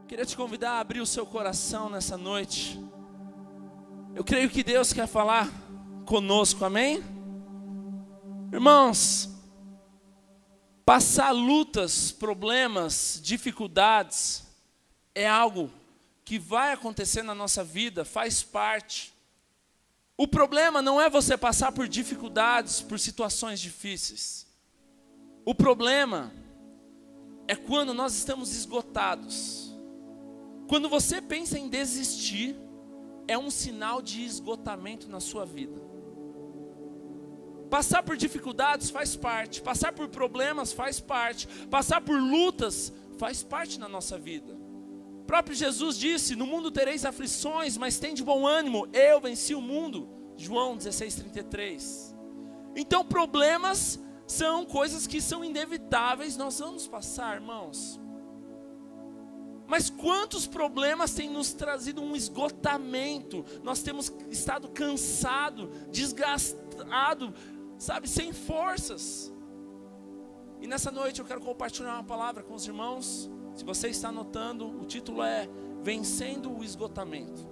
Queria te convidar a abrir o seu coração nessa noite. Eu creio que Deus quer falar conosco, amém? Irmãos, passar lutas, problemas, dificuldades é algo que vai acontecer na nossa vida, faz parte. O problema não é você passar por dificuldades, por situações difíceis. O problema é quando nós estamos esgotados. Quando você pensa em desistir, é um sinal de esgotamento na sua vida. Passar por dificuldades faz parte, passar por problemas faz parte, passar por lutas faz parte na nossa vida. O próprio Jesus disse: no mundo tereis aflições, mas tende bom ânimo, eu venci o mundo. João 16:33. Então problemas são coisas que são inevitáveis, nós vamos passar, irmãos. Mas quantos problemas têm nos trazido um esgotamento? Nós temos estado cansados, desgastados, sabe, sem forças. E nessa noite eu quero compartilhar uma palavra com os irmãos. Se você está anotando, o título é Vencendo o Esgotamento.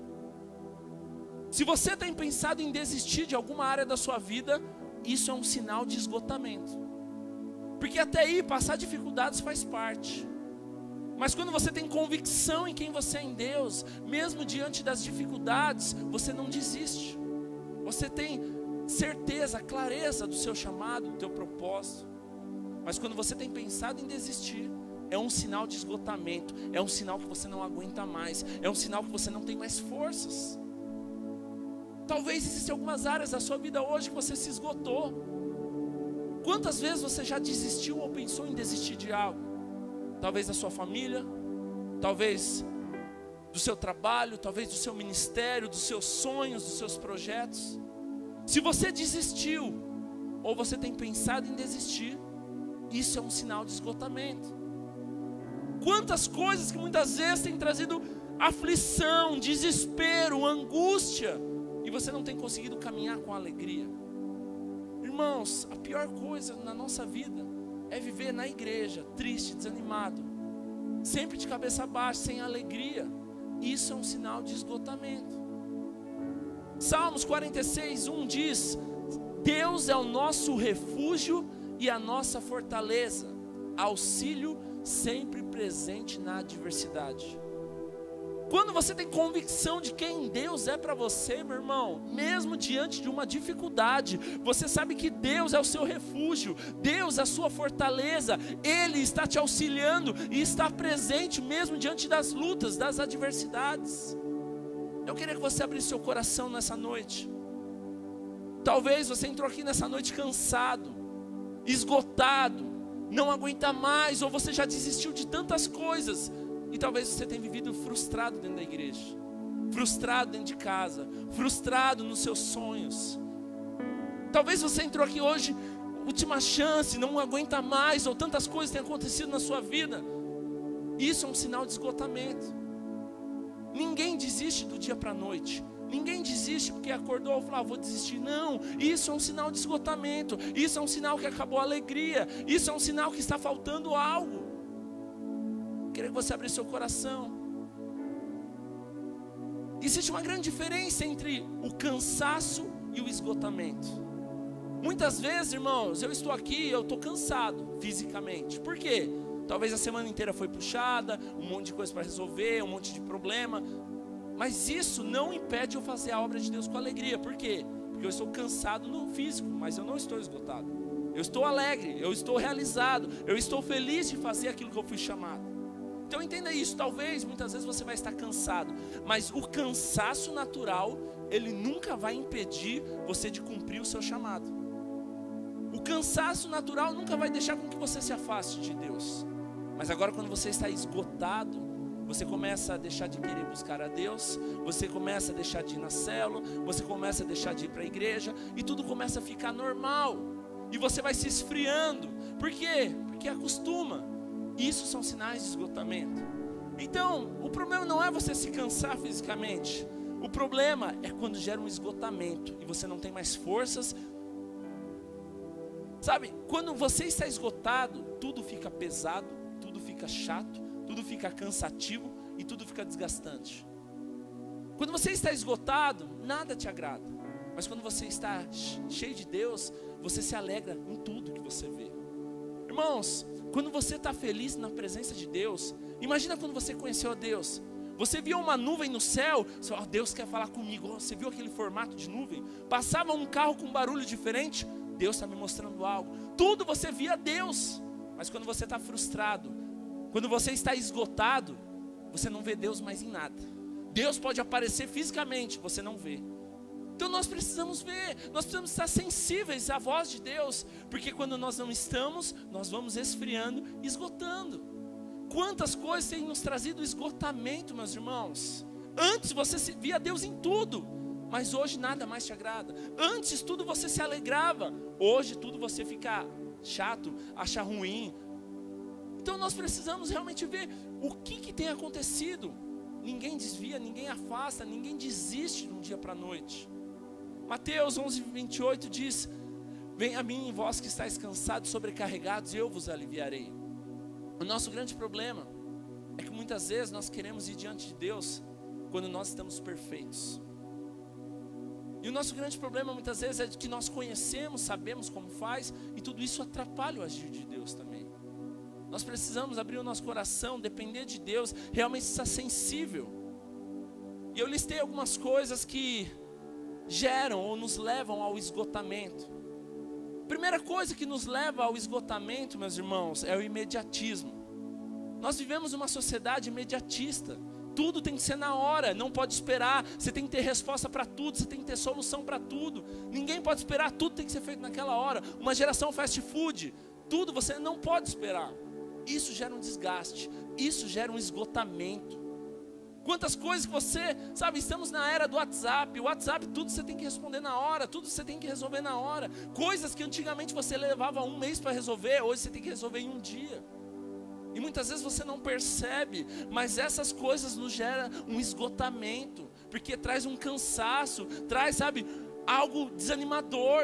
Se você tem pensado em desistir de alguma área da sua vida, isso é um sinal de esgotamento. Porque até aí passar dificuldades faz parte. Mas quando você tem convicção em quem você é em Deus, mesmo diante das dificuldades, você não desiste. Você tem certeza, clareza do seu chamado, do teu propósito. Mas quando você tem pensado em desistir, é um sinal de esgotamento, é um sinal que você não aguenta mais, é um sinal que você não tem mais forças. Talvez existam algumas áreas da sua vida hoje que você se esgotou. Quantas vezes você já desistiu ou pensou em desistir de algo? Talvez da sua família, talvez do seu trabalho, talvez do seu ministério, dos seus sonhos, dos seus projetos. Se você desistiu, ou você tem pensado em desistir, isso é um sinal de esgotamento. Quantas coisas que muitas vezes têm trazido aflição, desespero, angústia, e você não tem conseguido caminhar com alegria. Irmãos, a pior coisa na nossa vida é viver na igreja, triste, desanimado, sempre de cabeça baixa, sem alegria. Isso é um sinal de esgotamento. Salmos 46:1 diz: Deus é o nosso refúgio e a nossa fortaleza, auxílio sempre presente na adversidade. Quando você tem convicção de quem Deus é para você, meu irmão, mesmo diante de uma dificuldade, você sabe que Deus é o seu refúgio, Deus é a sua fortaleza, Ele está te auxiliando e está presente mesmo diante das lutas, das adversidades. Eu queria que você abrisse seu coração nessa noite. Talvez você entrou aqui nessa noite cansado, esgotado, não aguenta mais, ou você já desistiu de tantas coisas. E talvez você tenha vivido frustrado dentro da igreja, frustrado dentro de casa, frustrado nos seus sonhos. Talvez você entrou aqui hoje, última chance, não aguenta mais, ou tantas coisas têm acontecido na sua vida. Isso é um sinal de esgotamento. Ninguém desiste do dia para a noite. Ninguém desiste porque acordou e falou: vou desistir. Não, isso é um sinal de esgotamento. Isso é um sinal que acabou a alegria. Isso é um sinal que está faltando algo. Queria que você abrisse seu coração. Existe uma grande diferença entre o cansaço e o esgotamento. Muitas vezes, irmãos, eu estou aqui, eu estou cansado fisicamente. Por quê? Talvez a semana inteira foi puxada, um monte de coisa para resolver, um monte de problema. Mas isso não impede eu fazer a obra de Deus com alegria. Por quê? Porque eu estou cansado no físico, mas eu não estou esgotado. Eu estou alegre, eu estou realizado, eu estou feliz de fazer aquilo que eu fui chamado. Então entenda isso, talvez muitas vezes você vai estar cansado, mas o cansaço natural, ele nunca vai impedir você de cumprir o seu chamado. O cansaço natural nunca vai deixar com que você se afaste de Deus. Mas agora quando você está esgotado, você começa a deixar de querer buscar a Deus, você começa a deixar de ir na célula, você começa a deixar de ir para a igreja, e tudo começa a ficar normal, e você vai se esfriando. Por quê? Porque acostuma. Isso são sinais de esgotamento. Então, o problema não é você se cansar fisicamente. O problema é quando gera um esgotamento e você não tem mais forças. Sabe, quando você está esgotado, tudo fica pesado, tudo fica chato, tudo fica cansativo, e tudo fica desgastante. Quando você está esgotado, nada te agrada. Mas quando você está cheio de Deus, você se alegra em tudo que você vê. Irmãos, quando você está feliz na presença de Deus, imagina quando você conheceu a Deus. Você viu uma nuvem no céu, você fala, Deus quer falar comigo. Você viu aquele formato de nuvem? Passava um carro com um barulho diferente, Deus está me mostrando algo. Tudo você via Deus. Mas quando você está frustrado, quando você está esgotado, você não vê Deus mais em nada. Deus pode aparecer fisicamente, você não vê. Então nós precisamos ver, nós precisamos estar sensíveis à voz de Deus, porque quando nós não estamos, nós vamos esfriando, esgotando. Quantas coisas têm nos trazido esgotamento, meus irmãos? Antes você via Deus em tudo, mas hoje nada mais te agrada. Antes tudo você se alegrava, hoje tudo você fica chato, acha ruim. Então nós precisamos realmente ver o que tem acontecido. Ninguém desvia, ninguém afasta, ninguém desiste de um dia para a noite. Mateus 11:28 diz: venha a mim, vós que estáis cansados, sobrecarregados, e eu vos aliviarei. O nosso grande problema é que muitas vezes nós queremos ir diante de Deus quando nós estamos perfeitos. E o nosso grande problema muitas vezes é que nós conhecemos, sabemos como faz, e tudo isso atrapalha o agir de Deus também. Nós precisamos abrir o nosso coração, depender de Deus, realmente estar sensível. E eu listei algumas coisas que geram ou nos levam ao esgotamento. Primeira coisa que nos leva ao esgotamento, meus irmãos, é o imediatismo. Nós vivemos uma sociedade imediatista. Tudo tem que ser na hora, não pode esperar. Você tem que ter resposta para tudo, você tem que ter solução para tudo. Ninguém pode esperar, tudo tem que ser feito naquela hora. Uma geração fast food, tudo você não pode esperar. Isso gera um desgaste, isso gera um esgotamento. Quantas coisas que você, sabe, estamos na era do WhatsApp. O WhatsApp, tudo você tem que responder na hora, tudo você tem que resolver na hora. Coisas que antigamente você levava um mês para resolver, hoje você tem que resolver em um dia. E muitas vezes você não percebe, mas essas coisas nos geram um esgotamento, porque traz um cansaço, traz, sabe, algo desanimador.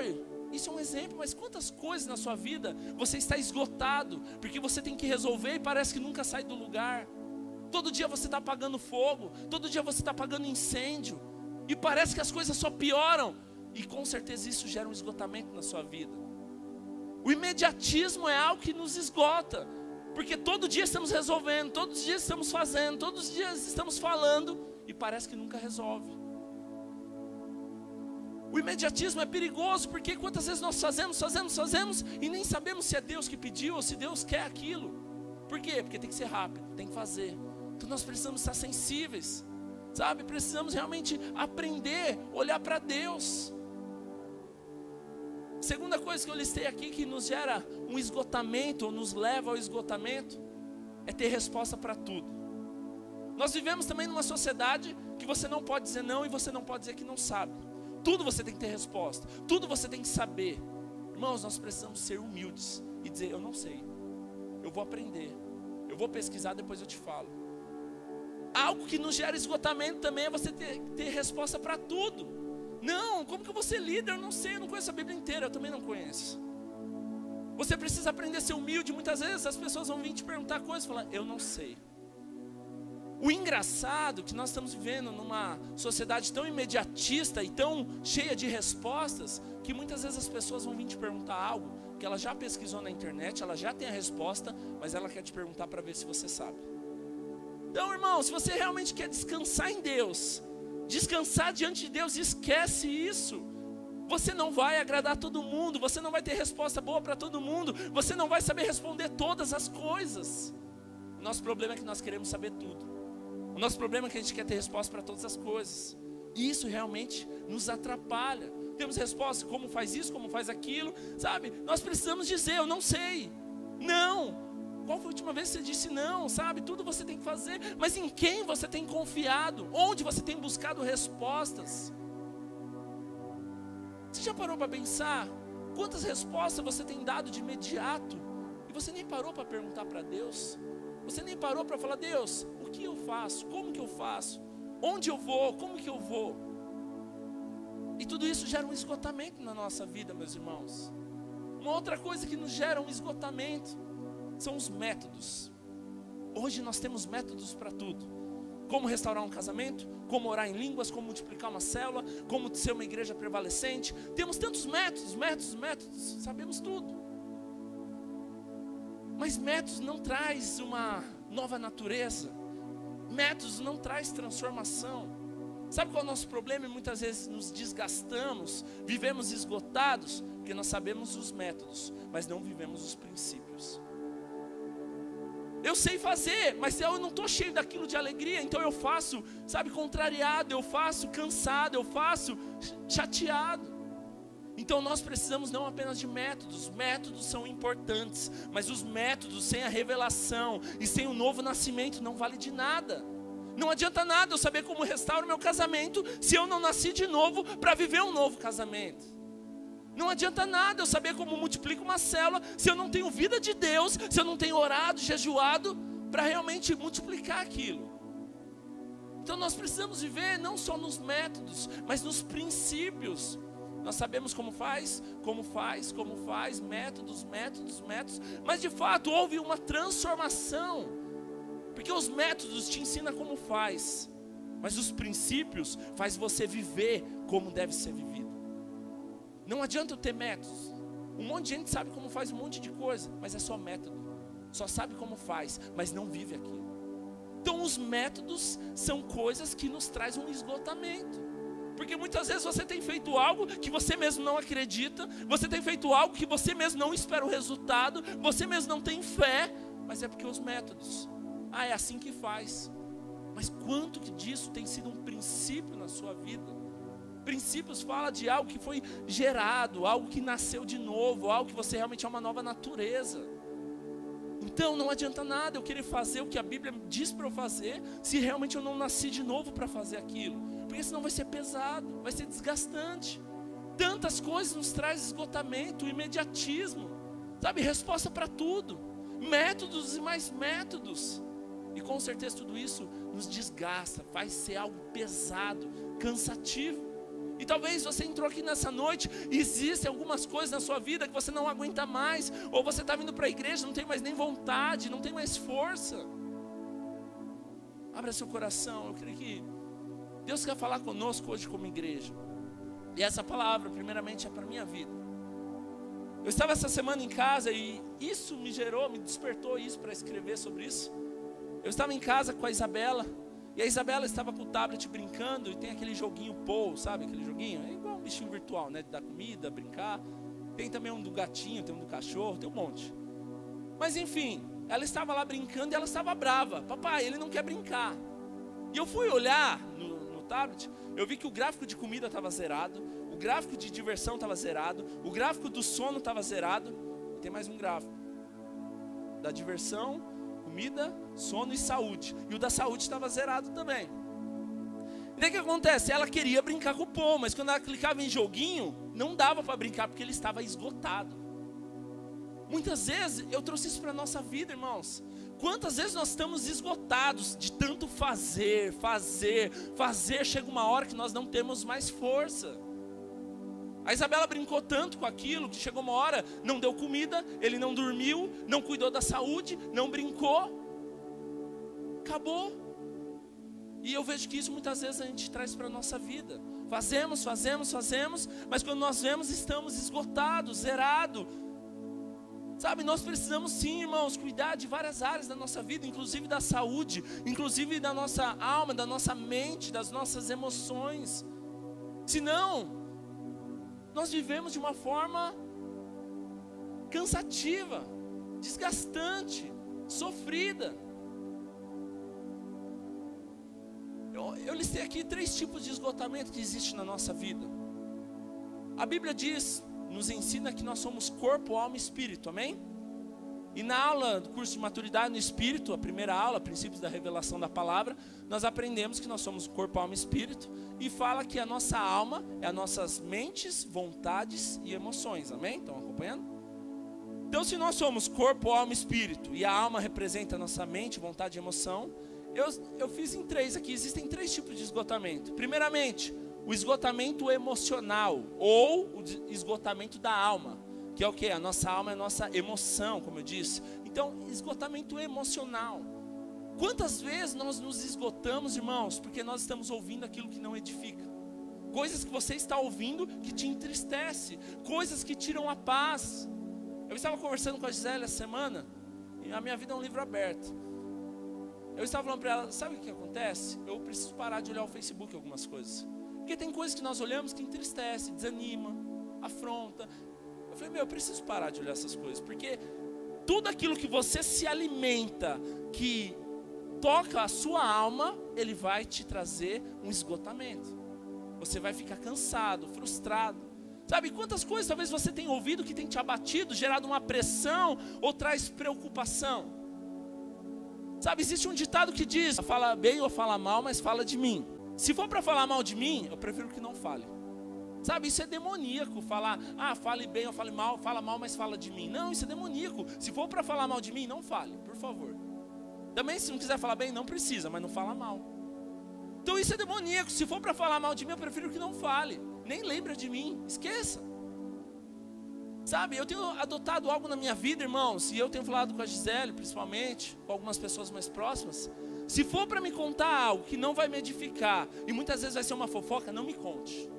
Isso é um exemplo, mas quantas coisas na sua vida você está esgotado, porque você tem que resolver e parece que nunca sai do lugar. Todo dia você está apagando fogo, todo dia você está apagando incêndio, e parece que as coisas só pioram, e com certeza isso gera um esgotamento na sua vida. O imediatismo é algo que nos esgota, porque todo dia estamos resolvendo, todos os dias estamos fazendo, todos os dias estamos falando, e parece que nunca resolve. O imediatismo é perigoso, porque quantas vezes nós fazemos, e nem sabemos se é Deus que pediu, ou se Deus quer aquilo. Por quê? Porque tem que ser rápido, tem que fazer. Então nós precisamos estar sensíveis, sabe? Precisamos realmente aprender, olhar para Deus. Segunda coisa que eu listei aqui que nos gera um esgotamento, ou nos leva ao esgotamento, é ter resposta para tudo. Nós vivemos também numa sociedade que você não pode dizer não e você não pode dizer que não sabe. Tudo você tem que ter resposta, tudo você tem que saber. Irmãos, nós precisamos ser humildes e dizer, eu não sei, eu vou aprender, eu vou pesquisar, depois eu te falo. Algo que nos gera esgotamento também é você ter resposta para tudo. Não, como que eu vou ser líder? Eu não sei, eu não conheço a Bíblia inteira, eu também não conheço. Você precisa aprender a ser humilde. Muitas vezes as pessoas vão vir te perguntar coisas e falar, eu não sei. O engraçado é que nós estamos vivendo numa sociedade tão imediatista e tão cheia de respostas, que muitas vezes as pessoas vão vir te perguntar algo que ela já pesquisou na internet, ela já tem a resposta, mas ela quer te perguntar para ver se você sabe. Então, irmão, se você realmente quer descansar em Deus, descansar diante de Deus, esquece isso. Você não vai agradar todo mundo, você não vai ter resposta boa para todo mundo, você não vai saber responder todas as coisas. O nosso problema é que nós queremos saber tudo. O nosso problema é que a gente quer ter resposta para todas as coisas. E isso realmente nos atrapalha. Temos resposta, como faz isso, como faz aquilo, sabe? Nós precisamos dizer, eu não sei. Não. Qual foi a última vez que você disse não, sabe? Tudo você tem que fazer, mas em quem você tem confiado? Onde você tem buscado respostas? Você já parou para pensar quantas respostas você tem dado de imediato e você nem parou para perguntar para Deus? Você nem parou para falar, Deus, o que eu faço? Como que eu faço? Onde eu vou? Como que eu vou? E tudo isso gera um esgotamento na nossa vida, meus irmãos. Uma outra coisa que nos gera um esgotamento são os métodos. Hoje nós temos métodos para tudo. Como restaurar um casamento, como orar em línguas, como multiplicar uma célula, como ser uma igreja prevalecente. Temos tantos métodos, sabemos tudo. Mas métodos não traz uma nova natureza. Métodos não traz transformação. Sabe qual é o nosso problema? E muitas vezes nos desgastamos, vivemos esgotados, porque nós sabemos os métodos, mas não vivemos os princípios. Eu sei fazer, mas eu não estou cheio daquilo de alegria, então eu faço, sabe, contrariado, eu faço cansado, eu faço chateado. Então nós precisamos não apenas de métodos, métodos são importantes, mas os métodos sem a revelação e sem o novo nascimento não vale de nada. Não adianta nada eu saber como restaurar o meu casamento se eu não nasci de novo para viver um novo casamento. Não adianta nada eu saber como multiplica uma célula se eu não tenho vida de Deus, se eu não tenho orado, jejuado para realmente multiplicar aquilo. Então nós precisamos viver não só nos métodos, mas nos princípios. Nós sabemos como faz, métodos, mas de fato houve uma transformação. Porque os métodos te ensinam como faz, mas os princípios faz você viver como deve ser vivido. Não adianta eu ter métodos. Um monte de gente sabe como faz um monte de coisa, mas é só método. Só sabe como faz, mas não vive aquilo. Então os métodos são coisas que nos trazem um esgotamento. Porque muitas vezes você tem feito algo que você mesmo não acredita, você tem feito algo que você mesmo não espera o resultado, você mesmo não tem fé, mas é porque os métodos, é assim que faz. Mas quanto disso tem sido um princípio na sua vida? Princípios fala de algo que foi gerado, algo que nasceu de novo, algo que você realmente é uma nova natureza. Então não adianta nada eu querer fazer o que a Bíblia diz para eu fazer, se realmente eu não nasci de novo para fazer aquilo. Porque senão vai ser pesado, vai ser desgastante. Tantas coisas nos traz esgotamento, imediatismo, sabe, resposta para tudo, métodos e mais métodos. E com certeza tudo isso nos desgasta, faz ser algo pesado, cansativo. E talvez você entrou aqui nessa noite e existem algumas coisas na sua vida que você não aguenta mais, ou você está vindo para a igreja, não tem mais nem vontade, não tem mais força. Abra seu coração, eu creio que Deus quer falar conosco hoje como igreja. E essa palavra primeiramente é para a minha vida. Eu estava essa semana em casa e isso me despertou isso para escrever sobre isso. Eu estava em casa com a Isabela. E a Isabela estava com o tablet brincando, e tem aquele joguinho Pou, sabe aquele joguinho? É igual um bichinho virtual, né? De dar comida, brincar. Tem também um do gatinho, tem um do cachorro, tem um monte. Mas enfim, ela estava lá brincando e ela estava brava. Papai, ele não quer brincar. E eu fui olhar no tablet, eu vi que o gráfico de comida estava zerado, o gráfico de diversão estava zerado, o gráfico do sono estava zerado, e tem mais um gráfico da diversão, comida, sono e saúde. E o da saúde estava zerado também. E daí o que acontece? Ela queria brincar com o Pou, mas quando ela clicava em joguinho, não dava para brincar porque ele estava esgotado. Muitas vezes eu trouxe isso para a nossa vida, irmãos. Quantas vezes nós estamos esgotados de tanto fazer, chega uma hora que nós não temos mais força. A Isabela brincou tanto com aquilo que chegou uma hora, não deu comida, ele não dormiu, não cuidou da saúde, não brincou. Acabou. E eu vejo que isso muitas vezes a gente traz para a nossa vida. Fazemos, mas quando nós vemos estamos esgotados, zerados. Sabe, nós precisamos sim, irmãos, cuidar de várias áreas da nossa vida, inclusive da saúde, inclusive da nossa alma, da nossa mente, das nossas emoções. Senão, nós vivemos de uma forma cansativa, desgastante, sofrida. Eu listei aqui 3 tipos de esgotamento que existem na nossa vida. A Bíblia nos ensina que nós somos corpo, alma e espírito, amém? E na aula do curso de maturidade no espírito, a primeira aula, princípios da revelação da palavra, nós aprendemos que nós somos corpo, alma e espírito, e fala que a nossa alma é as nossas mentes, vontades e emoções, amém? Estão acompanhando? Então se nós somos corpo, alma e espírito, e a alma representa a nossa mente, vontade e emoção, eu fiz em 3 aqui, existem 3 tipos de esgotamento. Primeiramente, o esgotamento emocional, ou o esgotamento da alma, que é o que? A nossa alma é a nossa emoção, como eu disse. Então, esgotamento emocional. Quantas vezes nós nos esgotamos, irmãos, porque nós estamos ouvindo aquilo que não edifica? Coisas que você está ouvindo que te entristece, coisas que tiram a paz. Eu estava conversando com a Gisele essa semana, e a minha vida é um livro aberto. Eu estava falando para ela, sabe o que acontece? Eu preciso parar de olhar o Facebook algumas coisas. Porque tem coisas que nós olhamos que entristece, desanima, afronta. Eu falei, eu preciso parar de olhar essas coisas, porque tudo aquilo que você se alimenta, que toca a sua alma, ele vai te trazer um esgotamento. Você vai ficar cansado, frustrado. Sabe quantas coisas talvez você tenha ouvido que tem te abatido, gerado uma pressão ou traz preocupação? Sabe, existe um ditado que diz, fala bem ou fala mal, mas fala de mim. Se for para falar mal de mim, eu prefiro que não fale. Sabe, isso é demoníaco, falar, fale bem ou fale mal, fala mal, mas fala de mim. Não, isso é demoníaco. Se for para falar mal de mim, não fale, por favor. Também se não quiser falar bem, não precisa, mas não fala mal. Então isso é demoníaco. Se for para falar mal de mim, eu prefiro que não fale. Nem lembra de mim, esqueça. Sabe, eu tenho adotado algo na minha vida, irmãos, e eu tenho falado com a Gisele, principalmente, com algumas pessoas mais próximas. Se for para me contar algo que não vai me edificar, e muitas vezes vai ser uma fofoca, não me conte.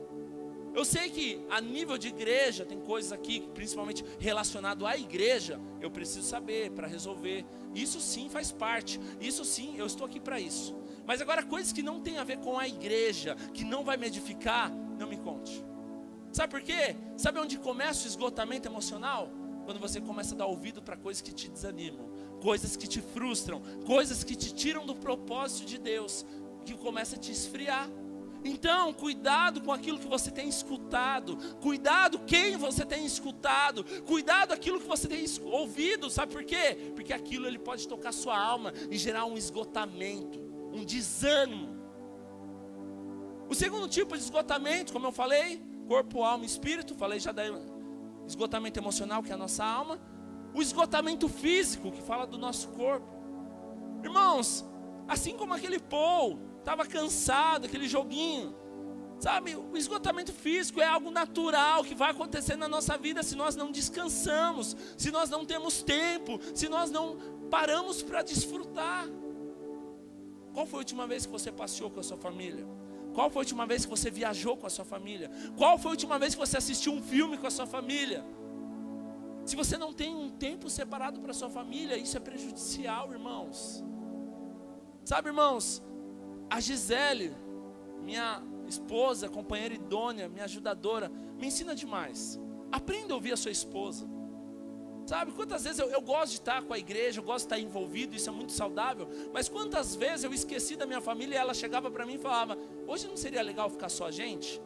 Eu sei que a nível de igreja, tem coisas aqui, principalmente relacionado à igreja, eu preciso saber para resolver. Isso sim faz parte, isso sim, eu estou aqui para isso. Mas agora coisas que não tem a ver com a igreja, que não vai me edificar, não me conte. Sabe por quê? Sabe onde começa o esgotamento emocional? Quando você começa a dar ouvido para coisas que te desanimam, coisas que te frustram, coisas que te tiram do propósito de Deus, que começa a te esfriar. Então, cuidado com aquilo que você tem escutado, cuidado quem você tem escutado, cuidado aquilo que você tem ouvido, sabe por quê? Porque aquilo ele pode tocar sua alma e gerar um esgotamento, um desânimo. O segundo tipo de esgotamento, como eu falei, corpo, alma e espírito, falei já da esgotamento emocional, que é a nossa alma. O esgotamento físico, que fala do nosso corpo. Irmãos, assim como aquele Paul estava cansado, aquele joguinho, sabe, o esgotamento físico é algo natural que vai acontecer na nossa vida se nós não descansamos, se nós não temos tempo, se nós não paramos para desfrutar. Qual foi a última vez que você passeou com a sua família? Qual foi a última vez que você viajou com a sua família? Qual foi a última vez que você assistiu um filme com a sua família? Se você não tem um tempo separado para a sua família, isso é prejudicial, irmãos. Sabe, irmãos, a Gisele, minha esposa, companheira idônea, minha ajudadora, me ensina demais. Aprenda a ouvir a sua esposa. Sabe, quantas vezes eu gosto de estar com a igreja, eu gosto de estar envolvido, isso é muito saudável. Mas quantas vezes eu esqueci da minha família e ela chegava para mim e falava, hoje não seria legal ficar só a gente?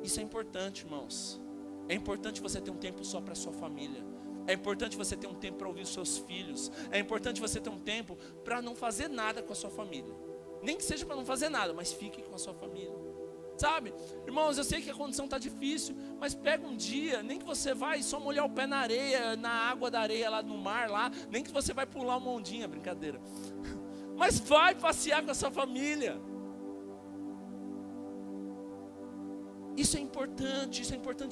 Isso é importante, irmãos. É importante você ter um tempo só para a sua família. É importante você ter um tempo para ouvir os seus filhos. É importante você ter um tempo para não fazer nada com a sua família. Nem que seja para não fazer nada, mas fique com a sua família. Sabe, irmãos, eu sei que a condição está difícil, mas pega um dia, nem que você vai só molhar o pé na areia, na água da areia lá no mar, lá, nem que você vai pular uma ondinha, brincadeira. Mas vai passear com a sua família. Isso é importante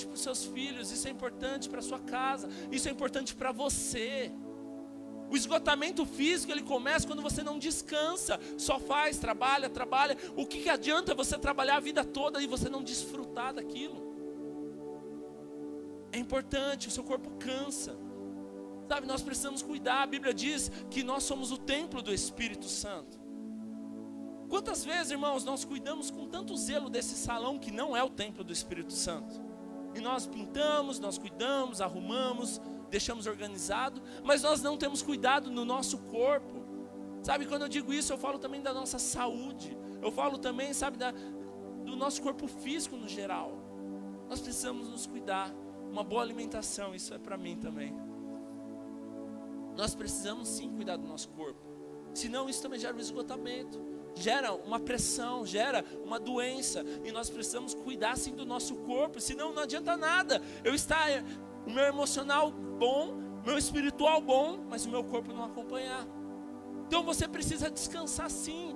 para os seus filhos, isso é importante para a sua casa, isso é importante para você. O esgotamento físico, ele começa quando você não descansa, só faz, trabalha. O que adianta você trabalhar a vida toda e você não desfrutar daquilo? É importante, o seu corpo cansa. Sabe, nós precisamos cuidar. A Bíblia diz que nós somos o templo do Espírito Santo. Quantas vezes, irmãos, nós cuidamos com tanto zelo desse salão que não é o templo do Espírito Santo? E nós pintamos, nós cuidamos, arrumamos, deixamos organizado, mas nós não temos cuidado no nosso corpo. Sabe, quando eu digo isso, eu falo também da nossa saúde. Eu falo também, sabe, do nosso corpo físico no geral. Nós precisamos nos cuidar. Uma boa alimentação, isso é para mim também. Nós precisamos sim cuidar do nosso corpo. Senão isso também gera um esgotamento, gera uma pressão, gera uma doença. E nós precisamos cuidar sim do nosso corpo, senão não adianta nada eu estar o meu emocional bom, meu espiritual bom, mas o meu corpo não acompanhar. Então você precisa descansar sim.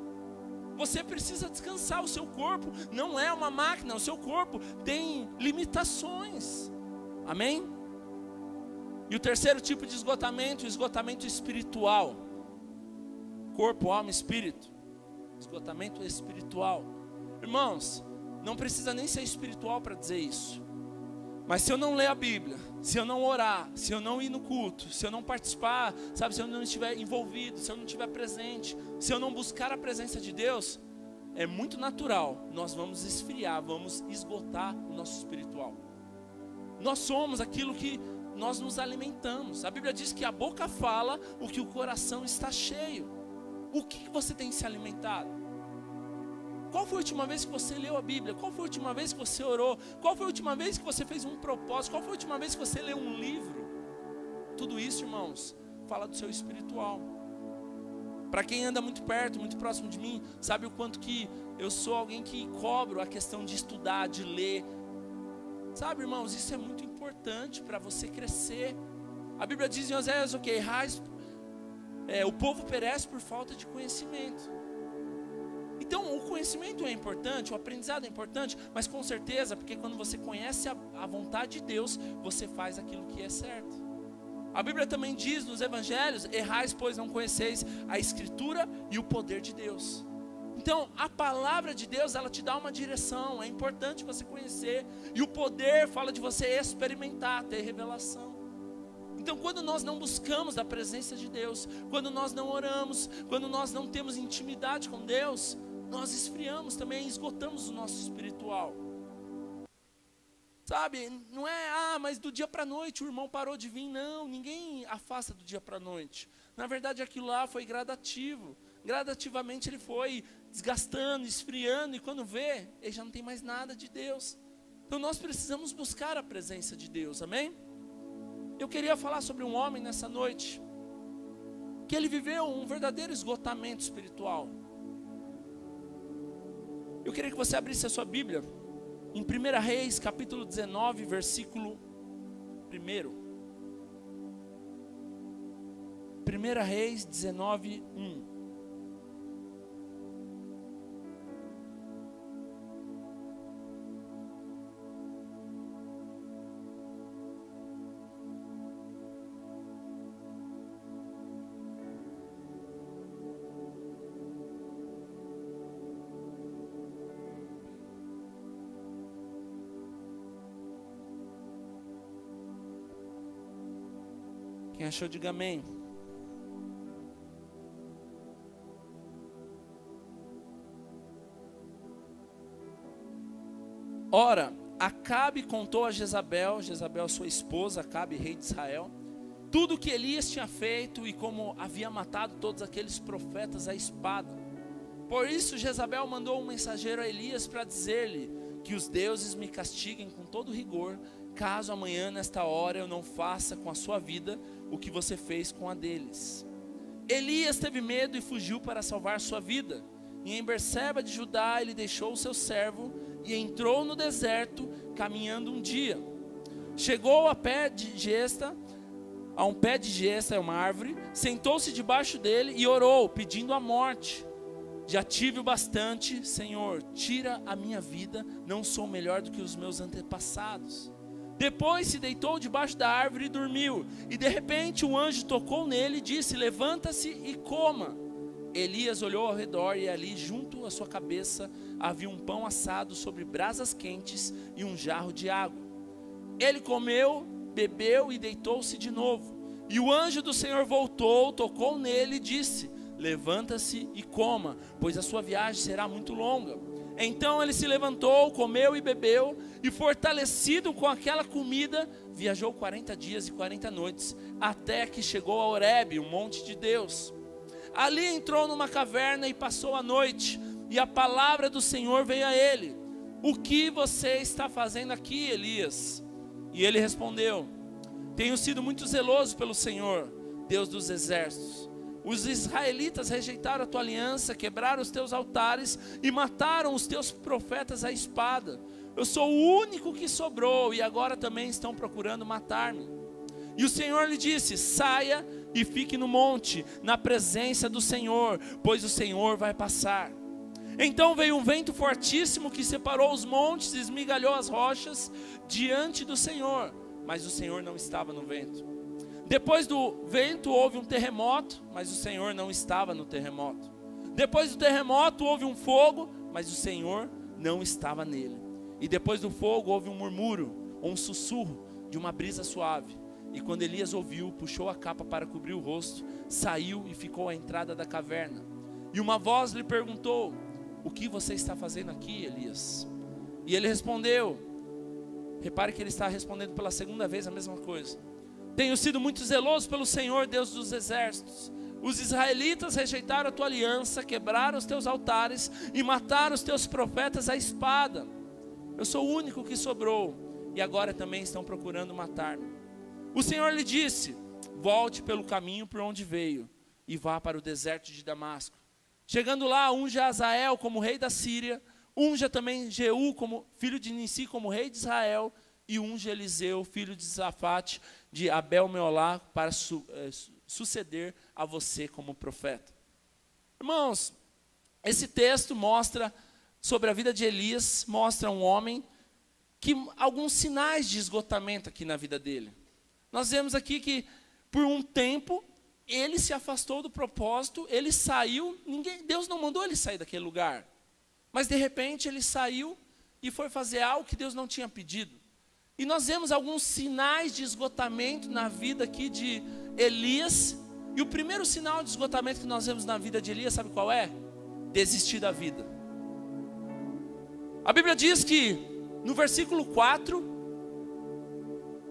Você precisa descansar. O seu corpo não é uma máquina, o seu corpo tem limitações. Amém? E o terceiro tipo de esgotamento, o esgotamento espiritual. corpo, alma e espírito. Esgotamento espiritual. Irmãos, não precisa nem ser espiritual para dizer isso. Mas se eu não ler a Bíblia, se eu não orar, se eu não ir no culto, se eu não participar, sabe, se eu não estiver envolvido, se eu não estiver presente, se eu não buscar a presença de Deus, é muito natural, nós vamos esfriar, vamos esgotar o nosso espiritual. Nós somos aquilo que nós nos alimentamos. A Bíblia diz que a boca fala o que o coração está cheio. O que você tem se alimentado? Qual foi a última vez que você leu a Bíblia? Qual foi a última vez que você orou? Qual foi a última vez que você fez um propósito? Qual foi a última vez que você leu um livro? Tudo isso, irmãos, fala do seu espiritual. Para quem anda muito perto, muito próximo de mim, sabe o quanto que eu sou alguém que cobro a questão de estudar, de ler. Sabe, irmãos, isso é muito importante para você crescer. A Bíblia diz em Oséias, o povo perece por falta de conhecimento. Então o conhecimento é importante, o aprendizado é importante, mas com certeza, porque quando você conhece a vontade de Deus, você faz aquilo que é certo. A Bíblia também diz nos evangelhos, errais pois não conheceis a Escritura e o poder de Deus. Então a palavra de Deus, ela te dá uma direção, é importante você conhecer, e o poder fala de você experimentar, ter revelação. Então quando nós não buscamos a presença de Deus, quando nós não oramos, quando nós não temos intimidade com Deus, nós esfriamos também, esgotamos o nosso espiritual. Sabe, não é, mas do dia para a noite o irmão parou de vir. Não, ninguém afasta do dia para a noite. Na verdade aquilo lá foi gradativo. Gradativamente ele foi desgastando, esfriando, e quando vê, ele já não tem mais nada de Deus. Então nós precisamos buscar a presença de Deus, amém? Eu queria falar sobre um homem nessa noite, que ele viveu um verdadeiro esgotamento espiritual. Eu queria que você abrisse a sua Bíblia em 1 Reis, capítulo 19, versículo 1. 1 Reis 19, 1. Quem achou, diga amém. Ora, Acabe contou a Jezabel, sua esposa, Acabe, rei de Israel, tudo o que Elias tinha feito e como havia matado todos aqueles profetas à espada. Por isso Jezabel mandou um mensageiro a Elias para dizer-lhe que os deuses me castiguem com todo rigor, caso amanhã nesta hora eu não faça com a sua vida o que você fez com a deles. Elias teve medo e fugiu para salvar sua vida. E em Berseba de Judá ele deixou o seu servo e entrou no deserto caminhando um dia. Chegou a um pé de gesta, é uma árvore, sentou-se debaixo dele e orou, pedindo a morte. Já tive o bastante, Senhor, tira a minha vida, não sou melhor do que os meus antepassados. Depois se deitou debaixo da árvore e dormiu. E de repente um anjo tocou nele e disse: levanta-se e coma. Elias olhou ao redor e ali junto à sua cabeça havia um pão assado sobre brasas quentes e um jarro de água. Ele comeu, bebeu e deitou-se de novo. E o anjo do Senhor voltou, tocou nele e disse: levanta-se e coma, pois a sua viagem será muito longa. Então ele se levantou, comeu e bebeu, e fortalecido com aquela comida, viajou 40 dias e 40 noites, até que chegou a Horebe, o monte de Deus. Ali entrou numa caverna e passou a noite, e a palavra do Senhor veio a ele: o que você está fazendo aqui, Elias? E ele respondeu: tenho sido muito zeloso pelo Senhor, Deus dos exércitos. Os israelitas rejeitaram a tua aliança, quebraram os teus altares e mataram os teus profetas à espada. Eu sou o único que sobrou e agora também estão procurando matar-me. E o Senhor lhe disse: saia e fique no monte, na presença do Senhor, pois o Senhor vai passar. Então veio um vento fortíssimo que separou os montes e esmigalhou as rochas diante do Senhor, mas o Senhor não estava no vento. Depois do vento houve um terremoto, mas o Senhor não estava no terremoto. Depois do terremoto houve um fogo, mas o Senhor não estava nele. E depois do fogo houve um murmúrio, ou um sussurro de uma brisa suave. E quando Elias ouviu, puxou a capa para cobrir o rosto, saiu e ficou à entrada da caverna. E uma voz lhe perguntou: o que você está fazendo aqui, Elias? E ele respondeu, repare que ele está respondendo pela segunda vez a mesma coisa: tenho sido muito zeloso pelo Senhor, Deus dos exércitos. Os israelitas rejeitaram a tua aliança, quebraram os teus altares e mataram os teus profetas à espada. Eu sou o único que sobrou, e agora também estão procurando matar-me. O Senhor lhe disse: volte pelo caminho por onde veio, e vá para o deserto de Damasco. Chegando lá, unja Azael como rei da Síria, unja também Jeú, como filho de Nissi, como rei de Israel, e unja Eliseu, filho de Safate, de Abel-Meolá, para suceder a você como profeta. Irmãos, esse texto mostra sobre a vida de Elias, mostra um homem que alguns sinais de esgotamento aqui na vida dele. Nós vemos aqui que por um tempo ele se afastou do propósito, ele saiu, Deus não mandou ele sair daquele lugar, mas de repente ele saiu e foi fazer algo que Deus não tinha pedido. E nós vemos alguns sinais de esgotamento na vida aqui de Elias. E o primeiro sinal de esgotamento que nós vemos na vida de Elias, sabe qual é? Desistir da vida. A Bíblia diz que, no versículo 4,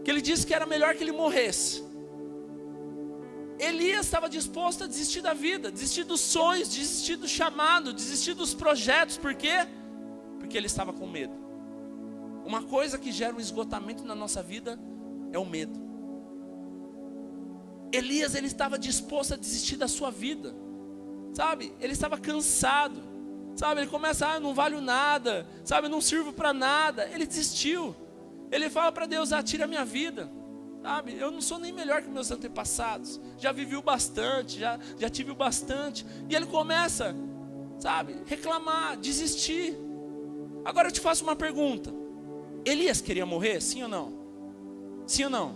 que ele disse que era melhor que ele morresse. Elias estava disposto a desistir da vida, desistir dos sonhos, desistir do chamado, desistir dos projetos. Por quê? Porque ele estava com medo. Uma coisa que gera um esgotamento na nossa vida é o medo. Elias, ele estava disposto a desistir da sua vida, sabe? Ele estava cansado, sabe? Ele começa, eu não valho nada, sabe? Eu não sirvo para nada. Ele desistiu. Ele fala para Deus, tira a minha vida, sabe? Eu não sou nem melhor que meus antepassados, já vivi o bastante, já tive o bastante. E ele começa, sabe? Reclamar, desistir. Agora eu te faço uma pergunta: Elias queria morrer, sim ou não? Sim ou não?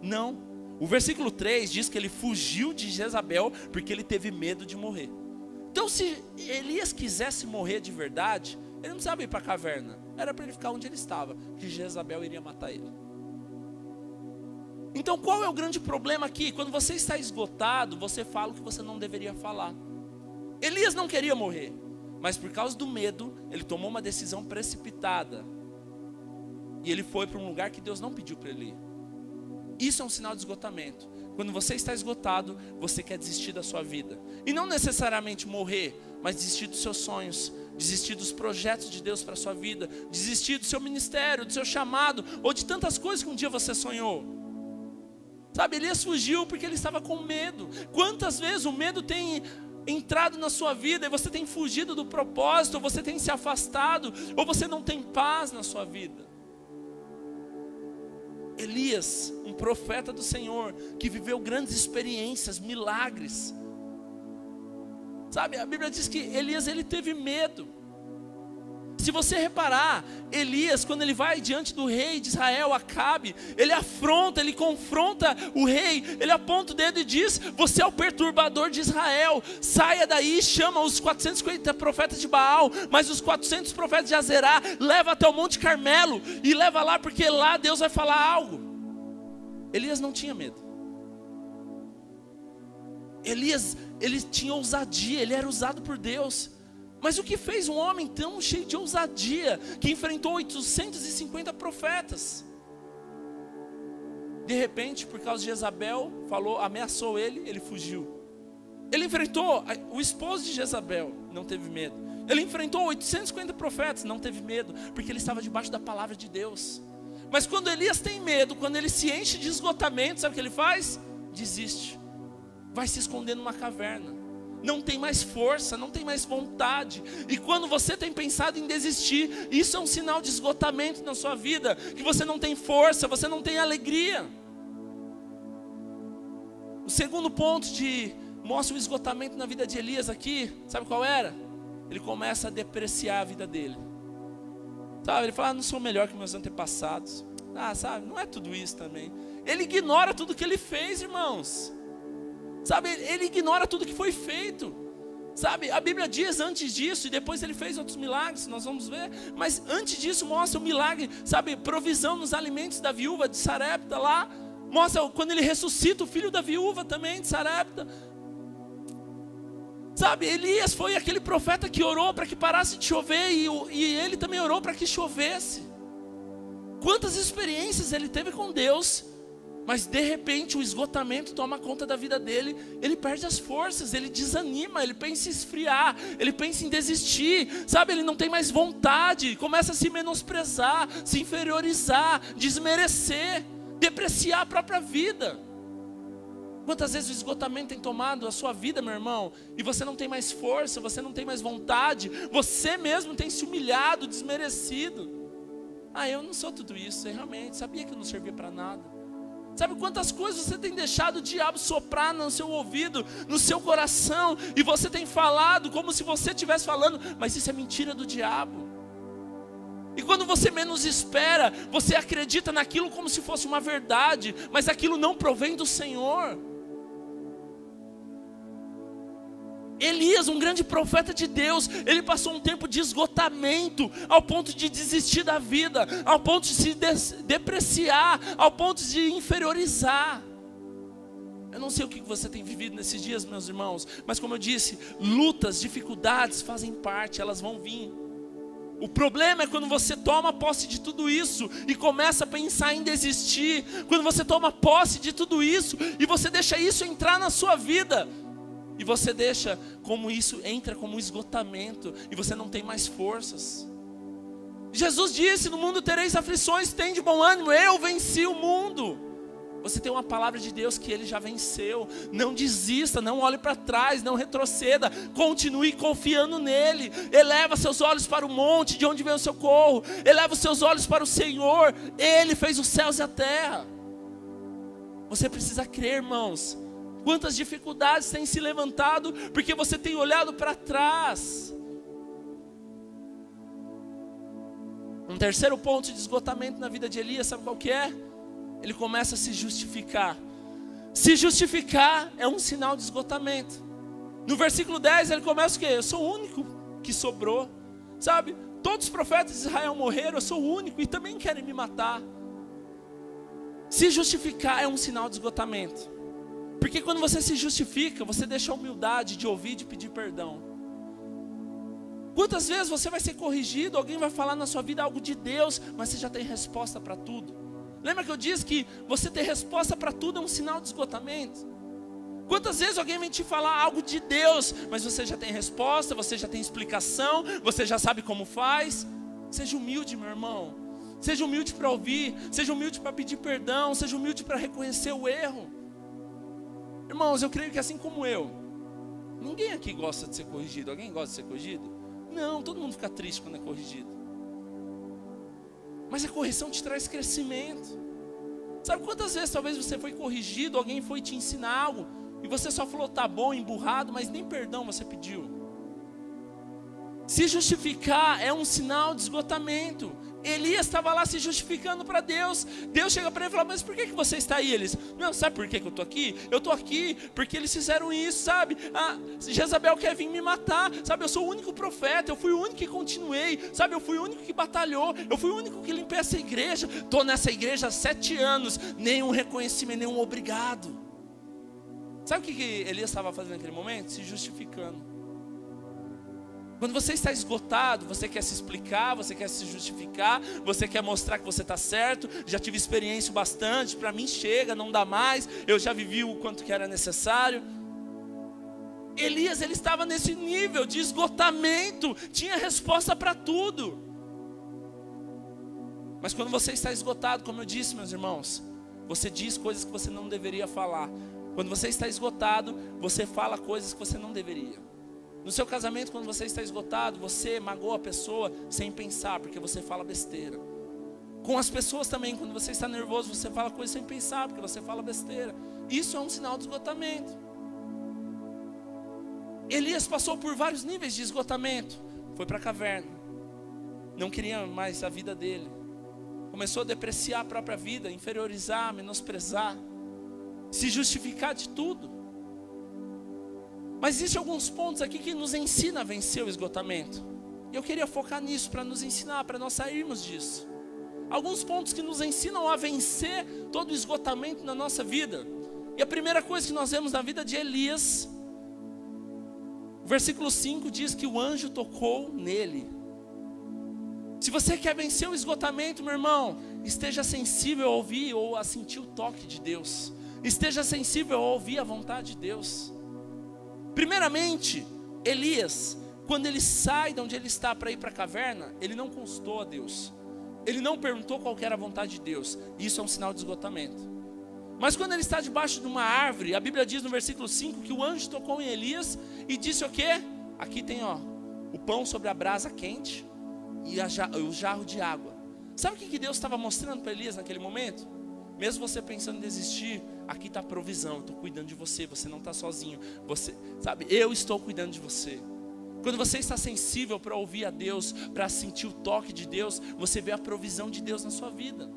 Não. O versículo 3 diz que ele fugiu de Jezabel porque ele teve medo de morrer. Então, se Elias quisesse morrer de verdade, ele não precisava ir para a caverna. Era para ele ficar onde ele estava, que Jezabel iria matar ele. Então, qual é o grande problema aqui? Quando você está esgotado, você fala o que você não deveria falar. Elias não queria morrer, mas por causa do medo, ele tomou uma decisão precipitada. E ele foi para um lugar que Deus não pediu para ele ir. Isso é um sinal de esgotamento. Quando você está esgotado, você quer desistir da sua vida. E não necessariamente morrer, mas desistir dos seus sonhos, desistir dos projetos de Deus para a sua vida, desistir do seu ministério, do seu chamado, ou de tantas coisas que um dia você sonhou. Sabe, Elias fugiu porque ele estava com medo. Quantas vezes o medo tem entrado na sua vida e você tem fugido do propósito, ou você tem se afastado, ou você não tem paz na sua vida? Elias, um profeta do Senhor, que viveu grandes experiências, milagres. Sabe, a Bíblia diz que Elias, ele teve medo. Se você reparar, Elias, quando ele vai diante do rei de Israel, Acabe, ele afronta, ele confronta o rei, ele aponta o dedo e diz: você é o perturbador de Israel, saia daí, chama os 450 profetas de Baal, mas os 400 profetas de Azerá, leva até o Monte Carmelo, e leva lá, porque lá Deus vai falar algo. Elias não tinha medo. Elias, ele tinha ousadia, ele era usado por Deus. Mas o que fez um homem tão cheio de ousadia, que enfrentou 850 profetas? De repente, por causa de Jezabel, ameaçou ele, ele fugiu. Ele enfrentou o esposo de Jezabel, não teve medo. Ele enfrentou 850 profetas, não teve medo, porque ele estava debaixo da palavra de Deus. Mas quando Elias tem medo, quando ele se enche de esgotamento, sabe o que ele faz? Desiste. Vai se esconder numa caverna. Não tem mais força, não tem mais vontade. E quando você tem pensado em desistir, isso é um sinal de esgotamento na sua vida, que você não tem força, você não tem alegria. O segundo ponto mostra o esgotamento na vida de Elias aqui, sabe qual era? Ele começa a depreciar a vida dele. Sabe, ele fala, não sou melhor que meus antepassados. Sabe, não é tudo isso também. Ele ignora tudo que ele fez, irmãos. Sabe, ele ignora tudo que foi feito. Sabe, a Bíblia diz antes disso, e depois ele fez outros milagres, nós vamos ver. Mas antes disso mostra o milagre, sabe, provisão nos alimentos da viúva de Sarepta lá. Mostra quando ele ressuscita o filho da viúva também de Sarepta. Sabe, Elias foi aquele profeta que orou para que parasse de chover, e ele também orou para que chovesse. Quantas experiências ele teve com Deus, mas de repente o esgotamento toma conta da vida dele, ele perde as forças, ele desanima, ele pensa em esfriar, ele pensa em desistir, sabe, ele não tem mais vontade, começa a se menosprezar, se inferiorizar, desmerecer, depreciar a própria vida. Quantas vezes o esgotamento tem tomado a sua vida, meu irmão, e você não tem mais força, você não tem mais vontade, você mesmo tem se humilhado, desmerecido. Eu não sou tudo isso, eu realmente sabia que eu não servia para nada. Sabe quantas coisas você tem deixado o diabo soprar no seu ouvido, no seu coração, e você tem falado como se você estivesse falando, mas isso é mentira do diabo. E quando você menos espera, você acredita naquilo como se fosse uma verdade, mas aquilo não provém do Senhor. Elias, um grande profeta de Deus, ele passou um tempo de esgotamento, ao ponto de desistir da vida, ao ponto de se depreciar, ao ponto de inferiorizar. Eu não sei o que você tem vivido nesses dias, meus irmãos, mas como eu disse, lutas, dificuldades fazem parte, elas vão vir. O problema é quando você toma posse de tudo isso e começa a pensar em desistir, quando você toma posse de tudo isso e você deixa isso entrar na sua vida, e você deixa como isso entra como um esgotamento, e você não tem mais forças. Jesus disse: no mundo tereis aflições, tem de bom ânimo, eu venci o mundo. Você tem uma palavra de Deus que Ele já venceu. Não desista, não olhe para trás, não retroceda, continue confiando nele. Eleva seus olhos para o monte, de onde vem o socorro. Eleva os seus olhos para o Senhor, Ele fez os céus e a terra. Você precisa crer, irmãos. Quantas dificuldades têm se levantado porque você tem olhado para trás. Um terceiro ponto de esgotamento na vida de Elias, sabe qual que é? Ele começa a se justificar. Se justificar é um sinal de esgotamento. No versículo 10 ele começa o quê? Eu sou o único que sobrou. Sabe, todos os profetas de Israel morreram, eu sou o único e também querem me matar. Se justificar é um sinal de esgotamento. Porque quando você se justifica, você deixa a humildade de ouvir e de pedir perdão. Quantas vezes você vai ser corrigido, alguém vai falar na sua vida algo de Deus, mas você já tem resposta para tudo. Lembra que eu disse que você ter resposta para tudo é um sinal de esgotamento? Quantas vezes alguém vem te falar algo de Deus, mas você já tem resposta, você já tem explicação, você já sabe como faz? Seja humilde, meu irmão. Seja humilde para ouvir, seja humilde para pedir perdão, seja humilde para reconhecer o erro. Irmãos, eu creio que assim como eu, ninguém aqui gosta de ser corrigido. Alguém gosta de ser corrigido? Não, todo mundo fica triste quando é corrigido. Mas a correção te traz crescimento. Sabe quantas vezes talvez você foi corrigido, alguém foi te ensinar algo, e você só falou tá bom, emburrado, mas nem perdão você pediu. Se justificar é um sinal de esgotamento. Elias estava lá se justificando para Deus. Deus chega para ele e fala: mas por que você está aí? Elias: não, sabe por que eu estou aqui? Eu estou aqui porque eles fizeram isso, sabe? Jezabel quer vir me matar, sabe? Eu sou o único profeta, eu fui o único que continuei, sabe? Eu fui o único que batalhou, eu fui o único que limpei essa igreja. Estou nessa igreja há 7 anos, nenhum reconhecimento, nenhum obrigado. Sabe o que Elias estava fazendo naquele momento? Se justificando. Quando você está esgotado, você quer se explicar, você quer se justificar, você quer mostrar que você está certo. Já tive experiência bastante, para mim chega, não dá mais, eu já vivi o quanto que era necessário. Elias, ele estava nesse nível de esgotamento, tinha resposta para tudo. Mas quando você está esgotado, como eu disse, meus irmãos, você diz coisas que você não deveria falar. Quando você está esgotado, você fala coisas que você não deveria. No seu casamento, quando você está esgotado, você magoa a pessoa sem pensar, porque você fala besteira. Com as pessoas também, quando você está nervoso, você fala coisas sem pensar, porque você fala besteira. Isso é um sinal de esgotamento. Elias passou por vários níveis de esgotamento. Foi para a caverna. Não queria mais a vida dele. Começou a depreciar a própria vida, inferiorizar, menosprezar, se justificar de tudo. Mas existem alguns pontos aqui que nos ensinam a vencer o esgotamento. E eu queria focar nisso, para nos ensinar, para nós sairmos disso. Alguns pontos que nos ensinam a vencer todo o esgotamento na nossa vida. E a primeira coisa que nós vemos na vida de Elias, o versículo 5 diz que o anjo tocou nele. Se você quer vencer o esgotamento, meu irmão, esteja sensível a ouvir ou a sentir o toque de Deus. Esteja sensível a ouvir a vontade de Deus. Primeiramente, Elias, quando ele sai de onde ele está para ir para a caverna, ele não consultou a Deus. Ele não perguntou qual que era a vontade de Deus. Isso é um sinal de esgotamento. Mas quando ele está debaixo de uma árvore, a Bíblia diz no versículo 5 que o anjo tocou em Elias e disse o quê? Aqui tem o pão sobre a brasa quente e o jarro de água. Sabe o que Deus estava mostrando para Elias naquele momento? Mesmo você pensando em desistir, aqui está a provisão, eu estou cuidando de você, você não está sozinho. Eu estou cuidando de você. Quando você está sensível para ouvir a Deus, para sentir o toque de Deus, você vê a provisão de Deus na sua vida.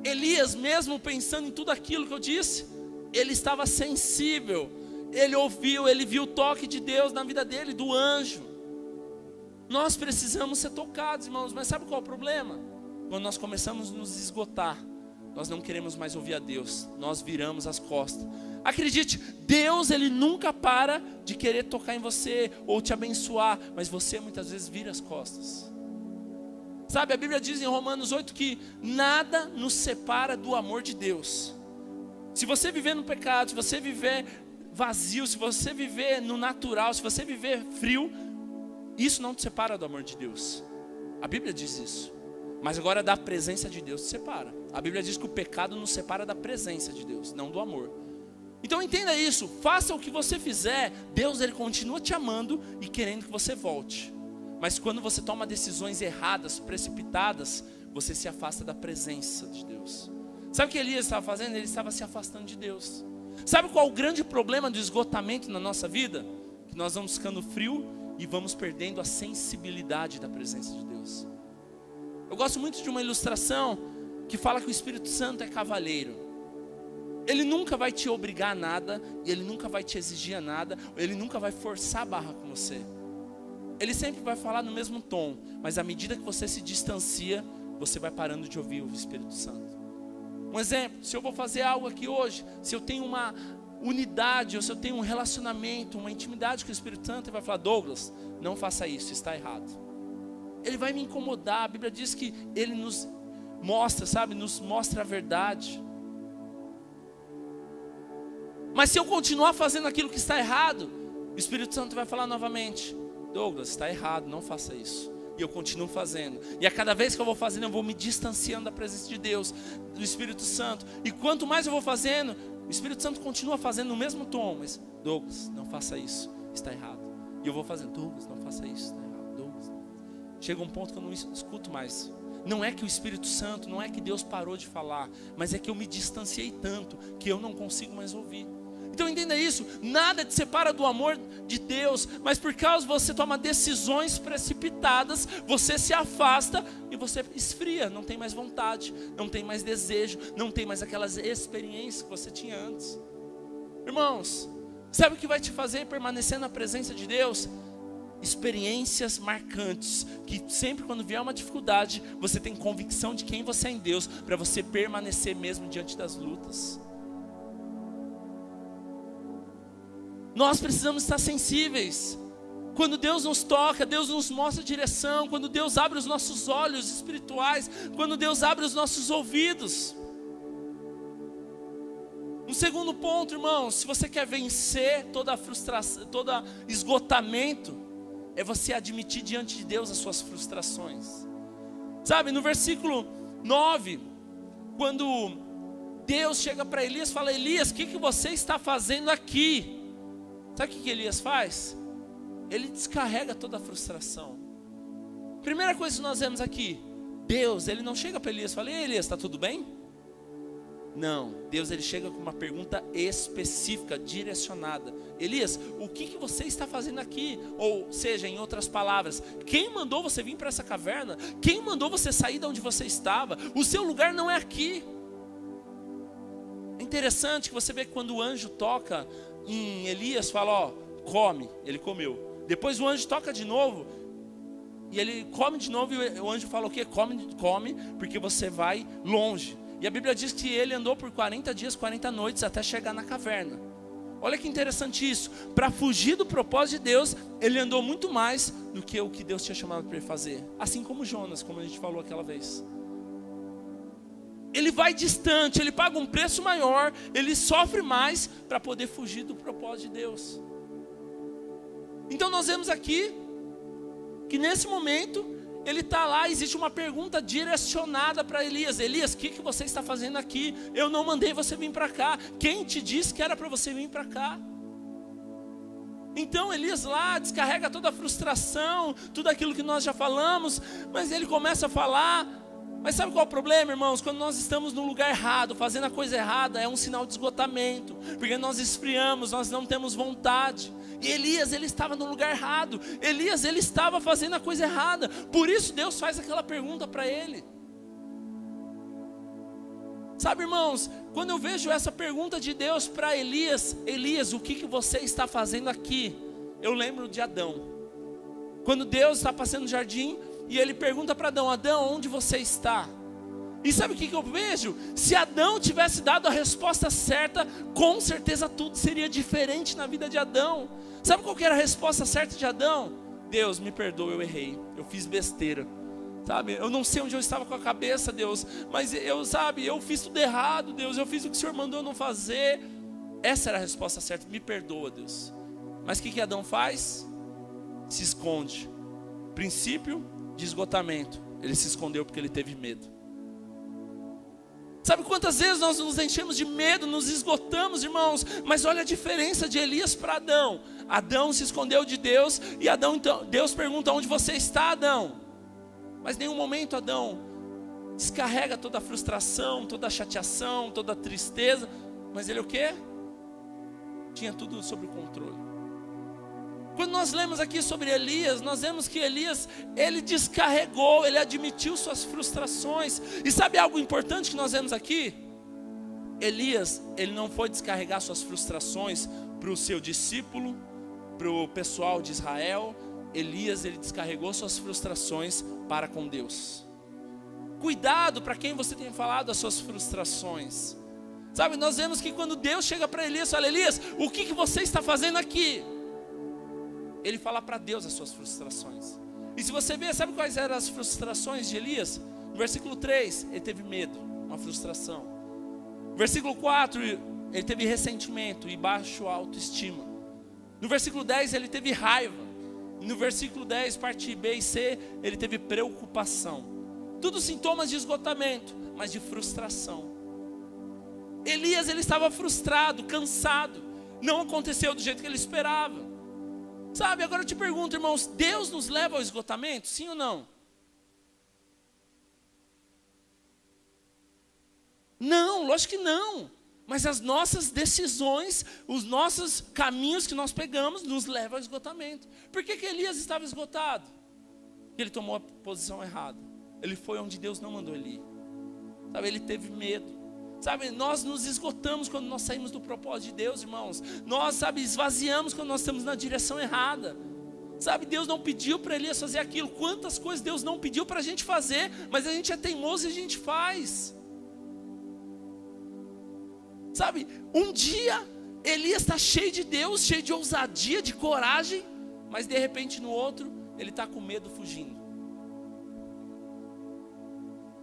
Elias, mesmo pensando em tudo aquilo que eu disse, ele estava sensível, ele ouviu, ele viu o toque de Deus na vida dele, do anjo. Nós precisamos ser tocados, irmãos, mas sabe qual é o problema? Quando nós começamos a nos esgotar, nós não queremos mais ouvir a Deus, nós viramos as costas. Acredite, Deus ele nunca para de querer tocar em você ou te abençoar, mas você muitas vezes vira as costas. Sabe, a Bíblia diz em Romanos 8 que nada nos separa do amor de Deus. Se você viver no pecado, se você viver vazio, se você viver no natural, se você viver frio, isso não te separa do amor de Deus. A Bíblia diz isso. Mas agora da presença de Deus te separa. A Bíblia diz que o pecado nos separa da presença de Deus, não do amor. Então entenda isso, faça o que você fizer, Deus ele continua te amando e querendo que você volte. Mas quando você toma decisões erradas, precipitadas, você se afasta da presença de Deus. Sabe o que Elias estava fazendo? Ele estava se afastando de Deus. Sabe qual é o grande problema do esgotamento na nossa vida? Que nós vamos ficando frio e vamos perdendo a sensibilidade da presença de Deus. Eu gosto muito de uma ilustração que fala que o Espírito Santo é cavaleiro. Ele nunca vai te obrigar a nada, ele nunca vai te exigir a nada, ele nunca vai forçar a barra com você. Ele sempre vai falar no mesmo tom, mas à medida que você se distancia, você vai parando de ouvir o Espírito Santo. Um exemplo, se eu vou fazer algo aqui hoje, se eu tenho uma unidade, ou se eu tenho um relacionamento, uma intimidade com o Espírito Santo, ele vai falar: Douglas, não faça isso, está errado. Ele vai me incomodar. A Bíblia diz que ele nos mostra, sabe, nos mostra a verdade. Mas se eu continuar fazendo aquilo que está errado, o Espírito Santo vai falar novamente: Douglas, está errado, não faça isso. E eu continuo fazendo. E a cada vez que eu vou fazendo, eu vou me distanciando da presença de Deus, do Espírito Santo. E quanto mais eu vou fazendo, o Espírito Santo continua fazendo no mesmo tom. Mas, Douglas, não faça isso, está errado. E eu vou fazendo: Douglas, não faça isso, está errado. Douglas, não. Chega um ponto que eu não escuto mais. Não é que o Espírito Santo, não é que Deus parou de falar, mas é que eu me distanciei tanto que eu não consigo mais ouvir. Então entenda isso, nada te separa do amor de Deus, mas por causa você toma decisões precipitadas, você se afasta e você esfria, não tem mais vontade, não tem mais desejo, não tem mais aquelas experiências que você tinha antes. Irmãos, sabe o que vai te fazer permanecer na presença de Deus? Experiências marcantes, que sempre quando vier uma dificuldade, você tem convicção de quem você é em Deus, para você permanecer mesmo diante das lutas. Nós precisamos estar sensíveis. Quando Deus nos toca, Deus nos mostra a direção. Quando Deus abre os nossos olhos espirituais, quando Deus abre os nossos ouvidos. Um segundo ponto, irmãos, se você quer vencer toda a frustração, todo esgotamento, é você admitir diante de Deus as suas frustrações. Sabe, no versículo 9, quando Deus chega para Elias e fala: Elias, o que você está fazendo aqui? Sabe o que Elias faz? Ele descarrega toda a frustração. Primeira coisa que nós vemos aqui, Deus, ele não chega para Elias e fala: Ei, Elias, está tudo bem? Não, Deus ele chega com uma pergunta específica, direcionada. Elias, o que você está fazendo aqui? Ou seja, em outras palavras, quem mandou você vir para essa caverna? Quem mandou você sair de onde você estava? O seu lugar não é aqui. É interessante que você vê que quando o anjo toca em Elias, fala, ó, come, ele comeu. Depois o anjo toca de novo, e ele come de novo, e o anjo fala o quê? Come, porque você vai longe. E a Bíblia diz que ele andou por 40 dias, 40 noites até chegar na caverna. Olha que interessante isso. Para fugir do propósito de Deus, ele andou muito mais do que o que Deus tinha chamado para ele fazer. Assim como Jonas, como a gente falou aquela vez. Ele vai distante, ele paga um preço maior, ele sofre mais para poder fugir do propósito de Deus. Então nós vemos aqui que nesse momento ele está lá, existe uma pergunta direcionada para Elias. Elias, o que você está fazendo aqui? Eu não mandei você vir para cá. Quem te disse que era para você vir para cá? Então Elias lá descarrega toda a frustração, tudo aquilo que nós já falamos, mas ele começa a falar. Mas sabe qual é o problema, irmãos? Quando nós estamos no lugar errado, fazendo a coisa errada, é um sinal de esgotamento, porque nós esfriamos, nós não temos vontade. E Elias, ele estava no lugar errado. Elias, ele estava fazendo a coisa errada. Por isso Deus faz aquela pergunta para ele. Sabe, irmãos, quando eu vejo essa pergunta de Deus para Elias, Elias, o que você está fazendo aqui? Eu lembro de Adão. Quando Deus está passando no jardim e ele pergunta para Adão, Adão, onde você está? E sabe o que eu vejo? Se Adão tivesse dado a resposta certa, com certeza tudo seria diferente na vida de Adão. Sabe qual que era a resposta certa de Adão? Deus, me perdoa, eu errei, eu fiz besteira. Sabe, eu não sei onde eu estava com a cabeça, Deus, mas eu fiz tudo errado, Deus, eu fiz o que o Senhor mandou eu não fazer. Essa era a resposta certa, me perdoa, Deus. Mas o que Adão faz? Se esconde. Princípio de esgotamento, ele se escondeu porque ele teve medo. Sabe quantas vezes nós nos enchemos de medo, nos esgotamos, irmãos? Mas olha a diferença de Elias para Adão. Adão se escondeu de Deus e Adão, então, Deus pergunta, onde você está, Adão? Mas em nenhum momento Adão descarrega toda a frustração, toda a chateação, toda a tristeza. Mas ele o quê? Tinha tudo sob controle. Quando nós lemos aqui sobre Elias, nós vemos que Elias, ele descarregou, ele admitiu suas frustrações. E sabe algo importante que nós vemos aqui? Elias, ele não foi descarregar suas frustrações para o seu discípulo, para o pessoal de Israel. Elias, ele descarregou suas frustrações para com Deus. Cuidado para quem você tem falado as suas frustrações. Sabe, nós vemos que quando Deus chega para Elias, fala, Elias, o que você está fazendo aqui? Ele fala para Deus as suas frustrações. E se você ver, sabe quais eram as frustrações de Elias? No versículo 3, ele teve medo, uma frustração. No versículo 4, ele teve ressentimento e baixa autoestima. No versículo 10, ele teve raiva. No versículo 10, parte B e C, ele teve preocupação. Tudo sintomas de esgotamento, mas de frustração. Elias, ele estava frustrado, cansado. Não aconteceu do jeito que ele esperava. Sabe, agora eu te pergunto, irmãos, Deus nos leva ao esgotamento, sim ou não? Não, lógico que não. Mas as nossas decisões, os nossos caminhos que nós pegamos, nos levam ao esgotamento. Por que Elias estava esgotado? Porque ele tomou a posição errada. Ele foi onde Deus não mandou ele ir. Sabe, ele teve medo. Sabe, nós nos esgotamos quando nós saímos do propósito de Deus, irmãos. Nós, sabe, esvaziamos quando nós estamos na direção errada. Sabe, Deus não pediu para Elias fazer aquilo. Quantas coisas Deus não pediu para a gente fazer, mas a gente é teimoso e a gente faz. Sabe, um dia Elias está cheio de Deus, cheio de ousadia, de coragem, mas de repente no outro, ele está com medo fugindo.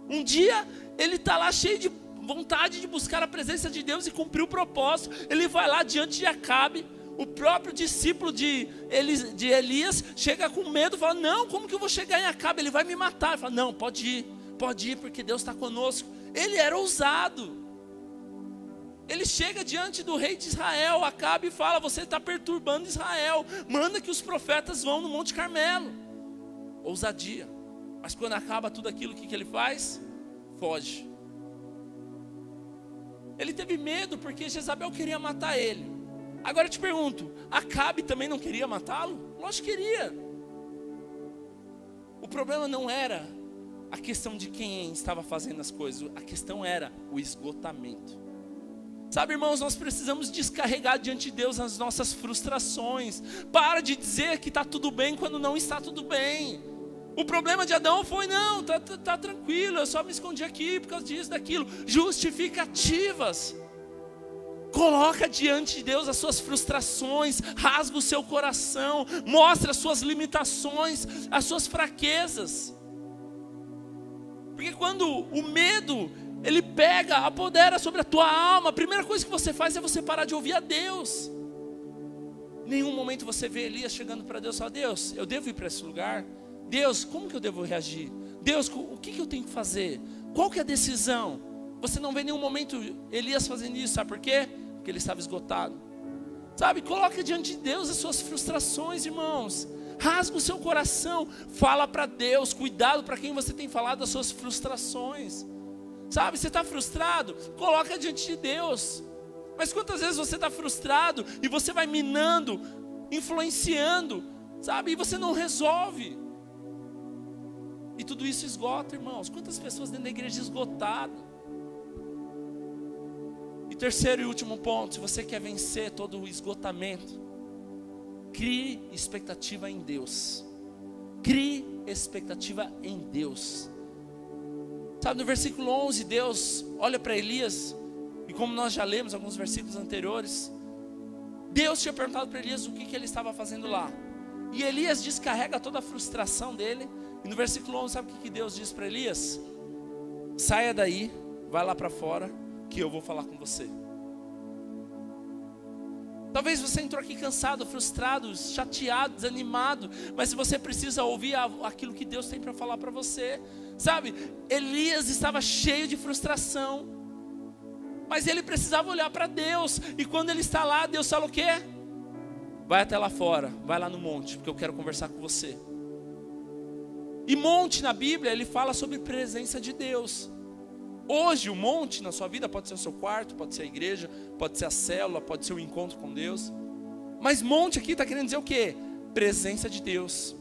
Um dia ele está lá cheio de vontade de buscar a presença de Deus e cumprir o propósito. Ele vai lá diante de Acabe, o próprio discípulo de Elias chega com medo e fala, não, como que eu vou chegar em Acabe? Ele vai me matar. Ele fala, não, pode ir porque Deus está conosco. Ele era ousado. Ele chega diante do rei de Israel, Acabe, e fala, você está perturbando Israel, manda que os profetas vão no Monte Carmelo. Ousadia. Mas quando acaba tudo aquilo, o que ele faz? Foge. Ele teve medo porque Jezabel queria matar ele. Agora eu te pergunto, Acabe também não queria matá-lo? Lógico que queria. O problema não era a questão de quem estava fazendo as coisas, a questão era o esgotamento. Sabe, irmãos, nós precisamos descarregar diante de Deus as nossas frustrações. Para de dizer que está tudo bem quando não está tudo bem. O problema de Adão foi, não, tá tranquilo, eu só me escondi aqui por causa disso, daquilo. Justificativas. Coloca diante de Deus as suas frustrações, rasga o seu coração, mostra as suas limitações, as suas fraquezas. Porque quando o medo, ele pega, apodera sobre a tua alma, a primeira coisa que você faz é você parar de ouvir a Deus. Em nenhum momento você vê Elias chegando para Deus e fala, Deus, eu devo ir para esse lugar? Deus, como que eu devo reagir? Deus, o que eu tenho que fazer? Qual que é a decisão? Você não vê em nenhum momento Elias fazendo isso, sabe por quê? Porque ele estava esgotado. Sabe, coloca diante de Deus as suas frustrações, irmãos. Rasga o seu coração, fala para Deus, cuidado para quem você tem falado as suas frustrações. Sabe, você está frustrado? Coloca diante de Deus. Mas quantas vezes você está frustrado e você vai minando, influenciando, sabe, e você não resolve. E tudo isso esgota, irmãos. Quantas pessoas dentro da igreja esgotadas? E terceiro e último ponto, se você quer vencer todo o esgotamento, crie expectativa em Deus. Crie expectativa em Deus. Sabe, no versículo 11, Deus olha para Elias, e como nós já lemos alguns versículos anteriores, Deus tinha perguntado para Elias o que ele estava fazendo lá. E Elias descarrega toda a frustração dele. E no versículo 11, sabe o que Deus diz para Elias? Saia daí, vai lá para fora, que eu vou falar com você. Talvez você entrou aqui cansado, frustrado, chateado, desanimado, mas você precisa ouvir aquilo que Deus tem para falar para você. Sabe, Elias estava cheio de frustração, mas ele precisava olhar para Deus. E quando ele está lá, Deus fala o quê? Vai até lá fora, vai lá no monte, porque eu quero conversar com você. E monte na Bíblia, ele fala sobre presença de Deus. Hoje o monte na sua vida pode ser o seu quarto, pode ser a igreja, pode ser a célula, pode ser o encontro com Deus. Mas monte aqui está querendo dizer o quê? Presença de Deus.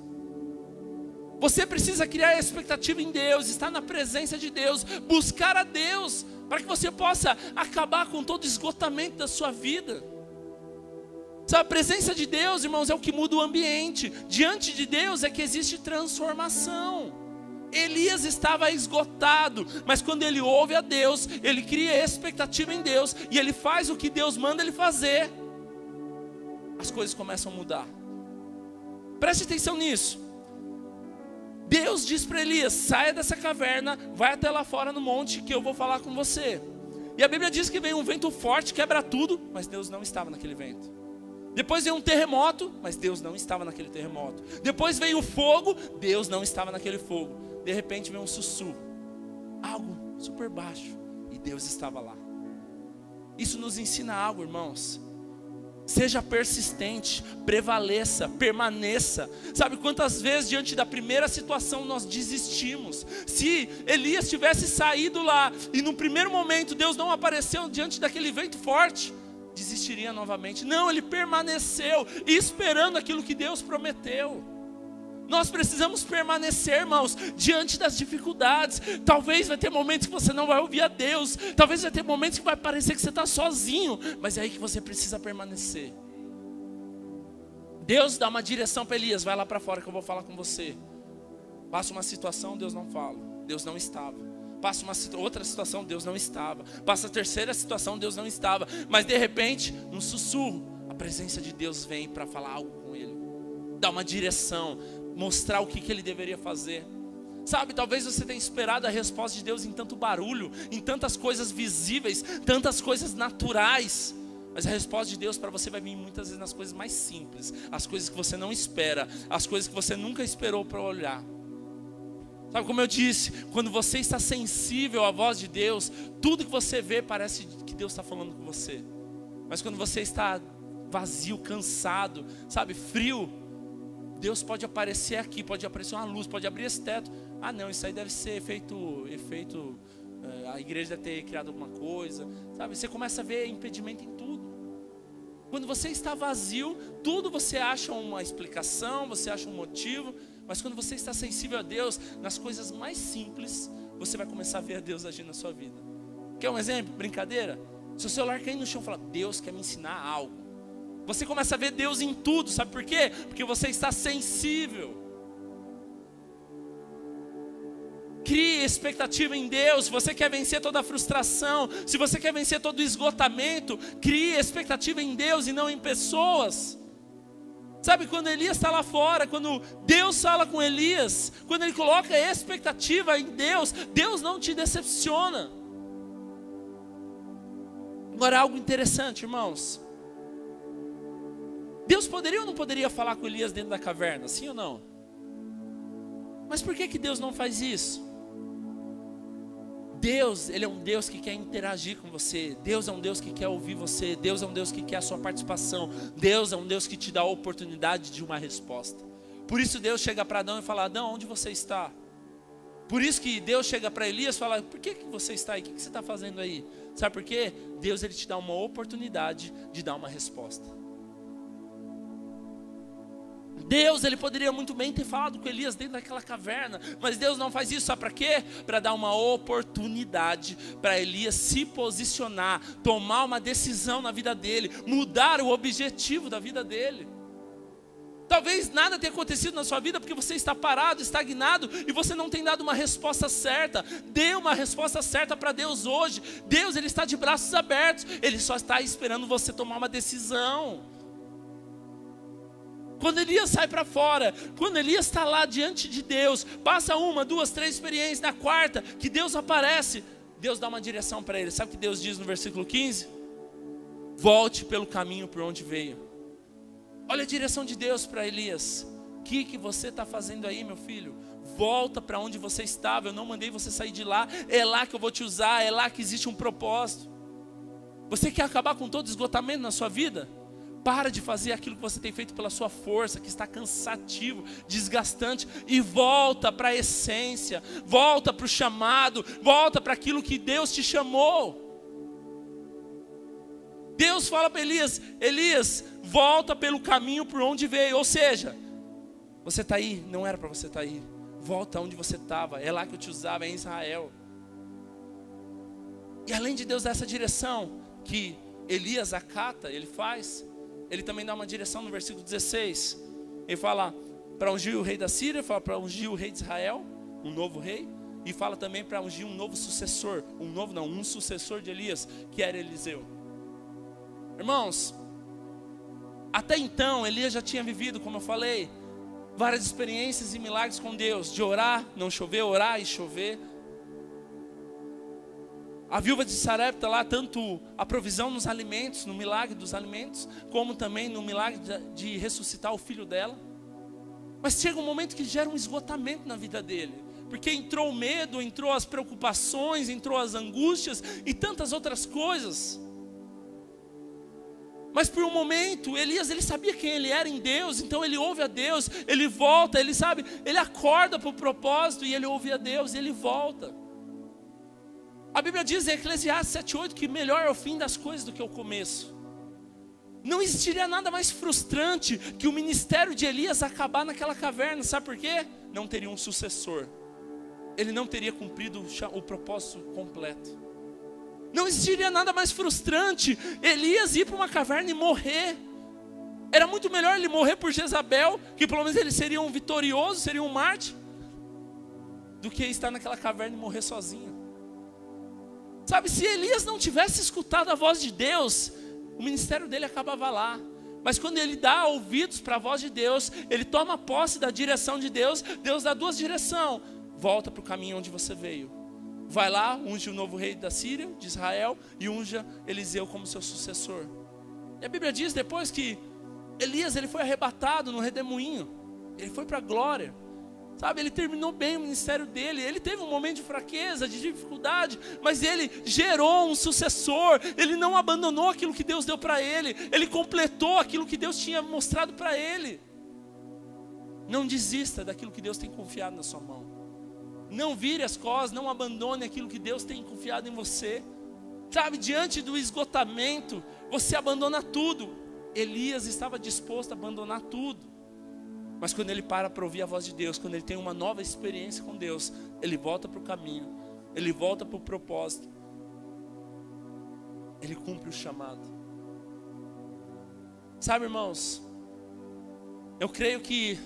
Você precisa criar a expectativa em Deus, estar na presença de Deus, buscar a Deus, para que você possa acabar com todo o esgotamento da sua vida. Sabe, a presença de Deus, irmãos, é o que muda o ambiente. Diante de Deus é que existe transformação. Elias estava esgotado, mas quando ele ouve a Deus, ele cria expectativa em Deus, e ele faz o que Deus manda ele fazer, as coisas começam a mudar. Preste atenção nisso. Deus diz para Elias, saia dessa caverna, vai até lá fora no monte, que eu vou falar com você. E a Bíblia diz que vem um vento forte, quebra tudo, mas Deus não estava naquele vento. Depois veio um terremoto, mas Deus não estava naquele terremoto. Depois veio o fogo, Deus não estava naquele fogo. De repente veio um sussurro, algo super baixo, e Deus estava lá. Isso nos ensina algo, irmãos. Seja persistente, prevaleça, permaneça. Sabe quantas vezes diante da primeira situação nós desistimos? Se Elias tivesse saído lá e no primeiro momento Deus não apareceu diante daquele vento forte, desistiria novamente. Não, ele permaneceu esperando aquilo que Deus prometeu. Nós precisamos permanecer, irmãos, diante das dificuldades. Talvez vai ter momentos que você não vai ouvir a Deus. Talvez vai ter momentos que vai parecer que você está sozinho. Mas é aí que você precisa permanecer. Deus dá uma direção para Elias. Vai lá para fora que eu vou falar com você. Passa uma situação, Deus não fala. Deus não estava. Passa outra situação, Deus não estava. Passa a terceira situação, Deus não estava. Mas de repente, num sussurro, a presença de Deus vem para falar algo com ele. Dar uma direção, mostrar o que ele deveria fazer. Sabe, talvez você tenha esperado a resposta de Deus em tanto barulho, em tantas coisas visíveis, tantas coisas naturais. Mas a resposta de Deus para você vai vir muitas vezes nas coisas mais simples, as coisas que você não espera, as coisas que você nunca esperou para olhar. Sabe, como eu disse, quando você está sensível à voz de Deus, tudo que você vê parece que Deus está falando com você. Mas quando você está vazio, cansado, sabe, frio, Deus pode aparecer aqui, pode aparecer uma luz, pode abrir esse teto. Ah não, isso aí deve ser efeito a igreja deve ter criado alguma coisa, sabe? Você começa a ver impedimento em tudo. Quando você está vazio, tudo você acha uma explicação, você acha um motivo, mas quando você está sensível a Deus, nas coisas mais simples, você vai começar a ver Deus agir na sua vida. Quer um exemplo? Brincadeira? Se o celular cair no chão e falar, Deus quer me ensinar algo, você começa a ver Deus em tudo, sabe por quê? Porque você está sensível. Crie expectativa em Deus. Se você quer vencer toda a frustração, se você quer vencer todo o esgotamento, crie expectativa em Deus e não em pessoas. Sabe, quando Elias está lá fora, quando Deus fala com Elias, quando ele coloca expectativa em Deus, Deus não te decepciona. Agora, algo interessante, irmãos. Deus poderia ou não poderia falar com Elias dentro da caverna? Sim ou não? Mas por que Deus não faz isso? Deus, Ele é um Deus que quer interagir com você. Deus é um Deus que quer ouvir você. Deus é um Deus que quer a sua participação. Deus é um Deus que te dá a oportunidade de uma resposta. Por isso Deus chega para Adão e fala, Adão, onde você está? Por isso que Deus chega para Elias e fala, por que você está aí? O que você está fazendo aí? Sabe por quê? Deus, Ele te dá uma oportunidade de dar uma resposta. Deus, Ele poderia muito bem ter falado com Elias dentro daquela caverna, mas Deus não faz isso, sabe para quê? Para dar uma oportunidade para Elias se posicionar, tomar uma decisão na vida dele, mudar o objetivo da vida dele. Talvez nada tenha acontecido na sua vida porque você está parado, estagnado e você não tem dado uma resposta certa. Dê uma resposta certa para Deus hoje. Deus, Ele está de braços abertos, Ele só está esperando você tomar uma decisão. Quando Elias sai para fora, quando Elias está lá diante de Deus, passa 1, 2, 3 experiências, na quarta, que Deus aparece, Deus dá uma direção para ele. Sabe o que Deus diz no versículo 15? Volte pelo caminho por onde veio. Olha a direção de Deus para Elias. O que você está fazendo aí, meu filho? Volta para onde você estava, eu não mandei você sair de lá, é lá que eu vou te usar, é lá que existe um propósito. Você quer acabar com todo esgotamento na sua vida? Para de fazer aquilo que você tem feito pela sua força, que está cansativo, desgastante, e volta para a essência, volta para o chamado, volta para aquilo que Deus te chamou. Deus fala para Elias, Elias, volta pelo caminho por onde veio, ou seja, você está aí, não era para você estar aí, volta onde você estava, é lá que eu te usava, é em Israel. E além de Deus dar essa direção, que Elias acata, ele faz, ele também dá uma direção no versículo 16. Ele fala para ungir o rei da Síria, fala para ungir o rei de Israel, um novo rei, e fala também para ungir um novo sucessor, um sucessor de Elias, que era Eliseu. Irmãos, até então Elias já tinha vivido, como eu falei, várias experiências e milagres com Deus, de orar, não chover, orar e chover. A viúva de Sarepta lá, tanto a provisão nos alimentos, no milagre dos alimentos, como também no milagre de ressuscitar o filho dela. Mas chega um momento que gera um esgotamento na vida dele, porque entrou o medo, entrou as preocupações, entrou as angústias e tantas outras coisas. Mas por um momento, Elias, ele sabia quem ele era em Deus, então ele ouve a Deus, ele volta, ele sabe, ele acorda para o propósito e ele ouve a Deus e ele volta. A Bíblia diz em Eclesiastes 7:8 que melhor é o fim das coisas do que o começo. Não existiria nada mais frustrante que o ministério de Elias acabar naquela caverna, sabe por quê? Não teria um sucessor. Ele não teria cumprido o propósito completo. Não existiria nada mais frustrante Elias ir para uma caverna e morrer. Era muito melhor ele morrer por Jezabel, que pelo menos ele seria um vitorioso, seria um mártir, do que estar naquela caverna e morrer sozinho. Sabe, se Elias não tivesse escutado a voz de Deus, o ministério dele acabava lá. Mas quando ele dá ouvidos para a voz de Deus, ele toma posse da direção de Deus, Deus dá duas direções. Volta para o caminho onde você veio. Vai lá, unge o novo rei da Síria, de Israel, e unja Eliseu como seu sucessor. E a Bíblia diz depois que Elias, ele foi arrebatado no redemoinho. Ele foi para a glória. Sabe, ele terminou bem o ministério dele. Ele teve um momento de fraqueza, de dificuldade, mas ele gerou um sucessor. Ele não abandonou aquilo que Deus deu para ele. Ele completou aquilo que Deus tinha mostrado para ele. Não desista daquilo que Deus tem confiado na sua mão. Não vire as costas, não abandone aquilo que Deus tem confiado em você. Sabe, diante do esgotamento, você abandona tudo. Elias estava disposto a abandonar tudo. Mas quando ele para ouvir a voz de Deus, quando ele tem uma nova experiência com Deus, ele volta para o caminho, ele volta para o propósito. Ele cumpre o chamado. Sabe, irmãos, eu creio que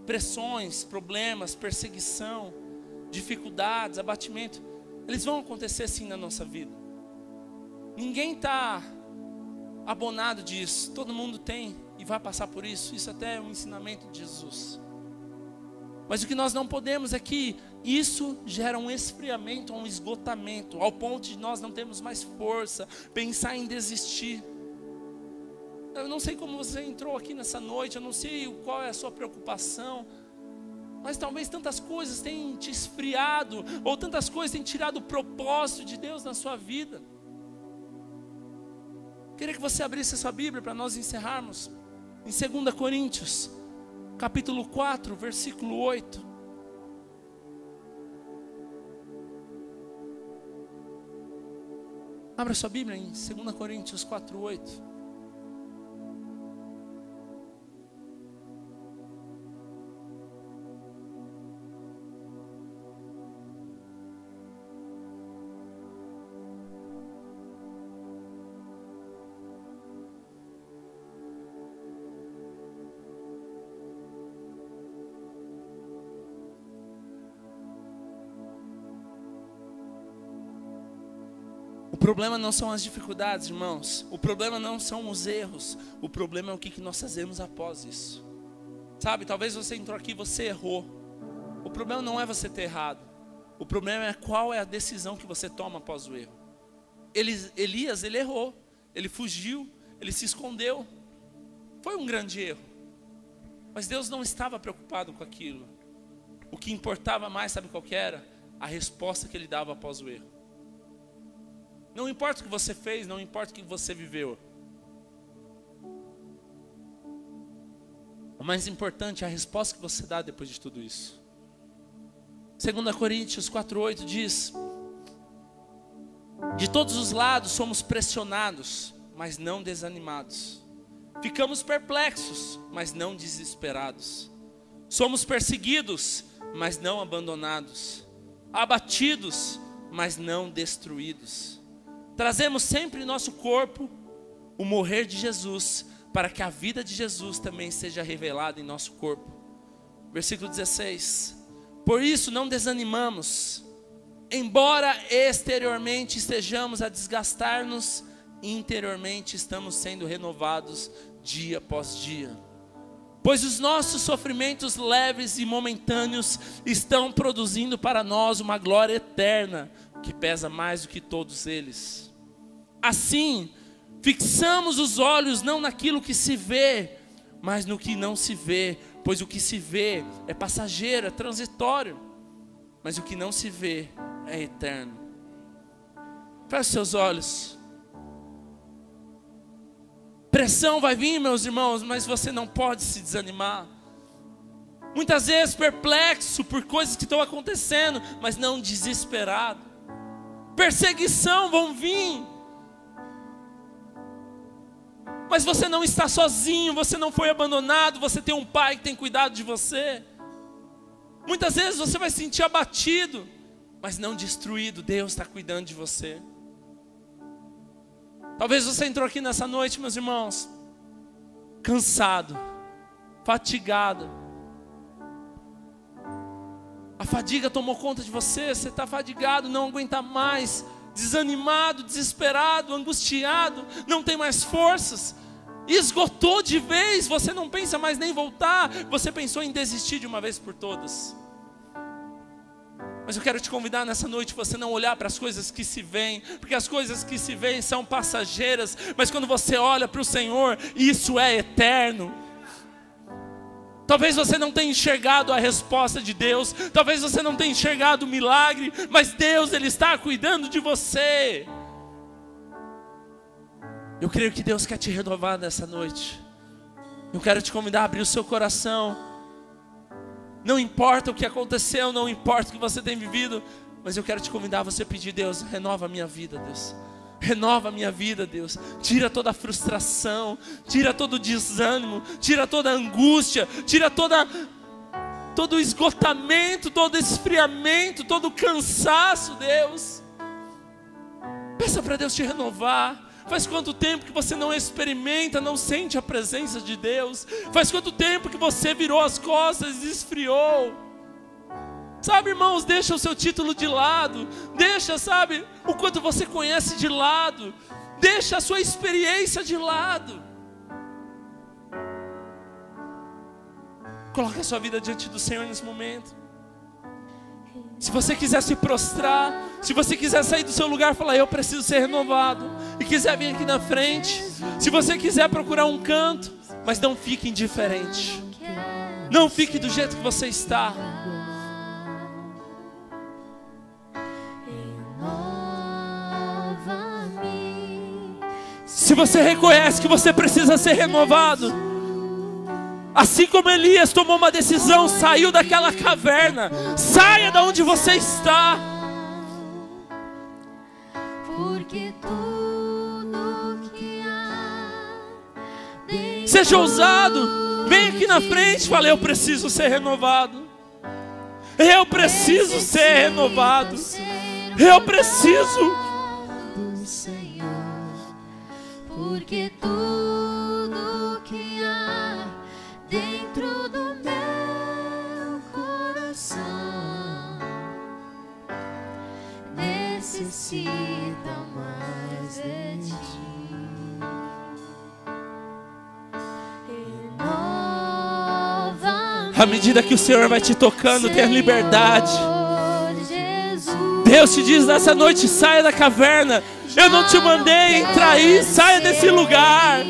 pressões, problemas, perseguição, dificuldades, abatimento, eles vão acontecer sim na nossa vida. Ninguém está abonado disso, todo mundo tem e vai passar por isso. Isso até é um ensinamento de Jesus. Mas o que nós não podemos é que isso gera um esfriamento, um esgotamento, ao ponto de nós não termos mais força, pensar em desistir. Eu não sei como você entrou aqui nessa noite, eu não sei qual é a sua preocupação, mas talvez tantas coisas tenham te esfriado, ou tantas coisas tenham tirado o propósito de Deus na sua vida. Queria que você abrisse a sua Bíblia para nós encerrarmos em 2 Coríntios, capítulo 4, versículo 8. Abra sua Bíblia em 2 Coríntios 4, 8. O problema não são as dificuldades, irmãos. O problema não são os erros. O problema é o que nós fazemos após isso. Sabe, talvez você entrou aqui e você errou. O problema não é você ter errado. O problema é qual é a decisão que você toma após o erro. Elias, ele errou. Ele fugiu, ele se escondeu. Foi um grande erro. Mas Deus não estava preocupado com aquilo. O que importava mais, sabe qual que era? A resposta que ele dava após o erro. Não importa o que você fez, não importa o que você viveu. O mais importante é a resposta que você dá depois de tudo isso. 2 Coríntios 4,8 diz: de todos os lados somos pressionados, mas não desanimados. Ficamos perplexos, mas não desesperados. Somos perseguidos, mas não abandonados. Abatidos, mas não destruídos. Trazemos sempre em nosso corpo o morrer de Jesus, para que a vida de Jesus também seja revelada em nosso corpo. Versículo 16. Por isso não desanimamos, embora exteriormente estejamos a desgastar-nos, interiormente estamos sendo renovados dia após dia. Pois os nossos sofrimentos leves e momentâneos estão produzindo para nós uma glória eterna, que pesa mais do que todos eles. Assim, fixamos os olhos não naquilo que se vê, mas no que não se vê, pois o que se vê é passageiro, é transitório, mas o que não se vê é eterno. Feche seus olhos. Pressão vai vir, meus irmãos, mas você não pode se desanimar. Muitas vezes perplexo por coisas que estão acontecendo, mas não desesperado. Perseguição vão vir, mas você não está sozinho, você não foi abandonado, você tem um pai que tem cuidado de você. Muitas vezes você vai se sentir abatido, mas não destruído. Deus está cuidando de você. Talvez você entrou aqui nessa noite, meus irmãos, cansado, fatigado. A fadiga tomou conta de você, você está fadigado, não aguenta mais, desanimado, desesperado, angustiado, não tem mais forças, esgotou de vez, você não pensa mais nem voltar, você pensou em desistir de uma vez por todas. Mas eu quero te convidar nessa noite, você não olhar para as coisas que se veem, porque as coisas que se veem são passageiras, mas quando você olha para o Senhor, isso é eterno. Talvez você não tenha enxergado a resposta de Deus, talvez você não tenha enxergado o milagre, mas Deus, Ele está cuidando de você. Eu creio que Deus quer te renovar nessa noite. Eu quero te convidar a abrir o seu coração. Não importa o que aconteceu, não importa o que você tem vivido, mas eu quero te convidar a você pedir: Deus, renova a minha vida, Deus. Renova a minha vida, Deus. Tira toda a frustração, tira todo o desânimo, tira toda a angústia, tira todo o esgotamento, todo o esfriamento, todo o cansaço, Deus. Peça para Deus te renovar. Faz quanto tempo que você não experimenta, não sente a presença de Deus? Faz quanto tempo que você virou as costas e esfriou? Sabe, irmãos, deixa o seu título de lado. Deixa, sabe, o quanto você conhece de lado. Deixa a sua experiência de lado. Coloque a sua vida diante do Senhor nesse momento. Se você quiser se prostrar, se você quiser sair do seu lugar e falar: eu preciso ser renovado, e quiser vir aqui na frente, se você quiser procurar um canto, mas não fique indiferente, não fique do jeito que você está. Se você reconhece que você precisa ser renovado, assim como Elias tomou uma decisão, saiu daquela caverna, saia da onde você está. Seja ousado, vem aqui na frente e fale: eu preciso ser renovado. Eu preciso ser renovado. Eu preciso. Porque tudo que há dentro do meu coração necessita mais de ti. Renova-me, À medida que o Senhor vai te tocando, tenha liberdade. Deus te diz nessa noite: saia da caverna. Eu não te mandei entrar aí, saia desse lugar.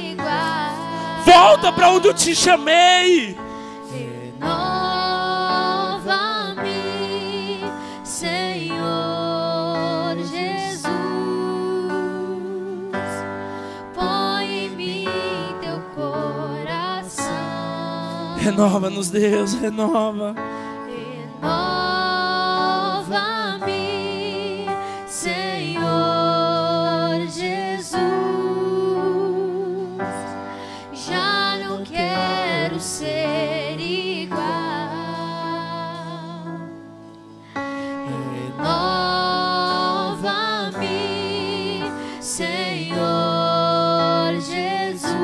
Volta para onde eu te chamei. Renova-me, Senhor Jesus. Põe em mim teu coração. Renova-nos, Deus, renova. Renova-me, Senhor Jesus. Já não quero ser igual. Renova-me, Senhor Jesus.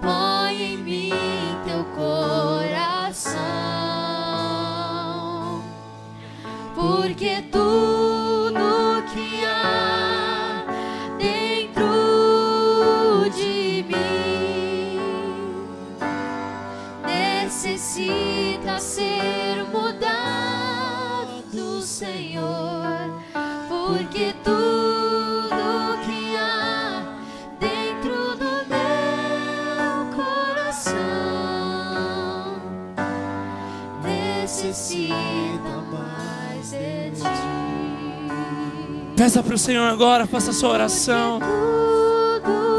Põe em mim teu coração. Porque tudo que há dentro de mim necessita ser mudado, Senhor. Porque tudo que há dentro do meu coração necessita mais de ti. Peça para o Senhor agora, faça a sua oração.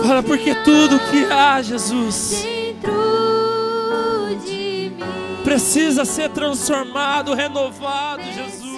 Fala: porque tudo que há, Jesus, dentro de mim precisa ser transformado, renovado, Jesus.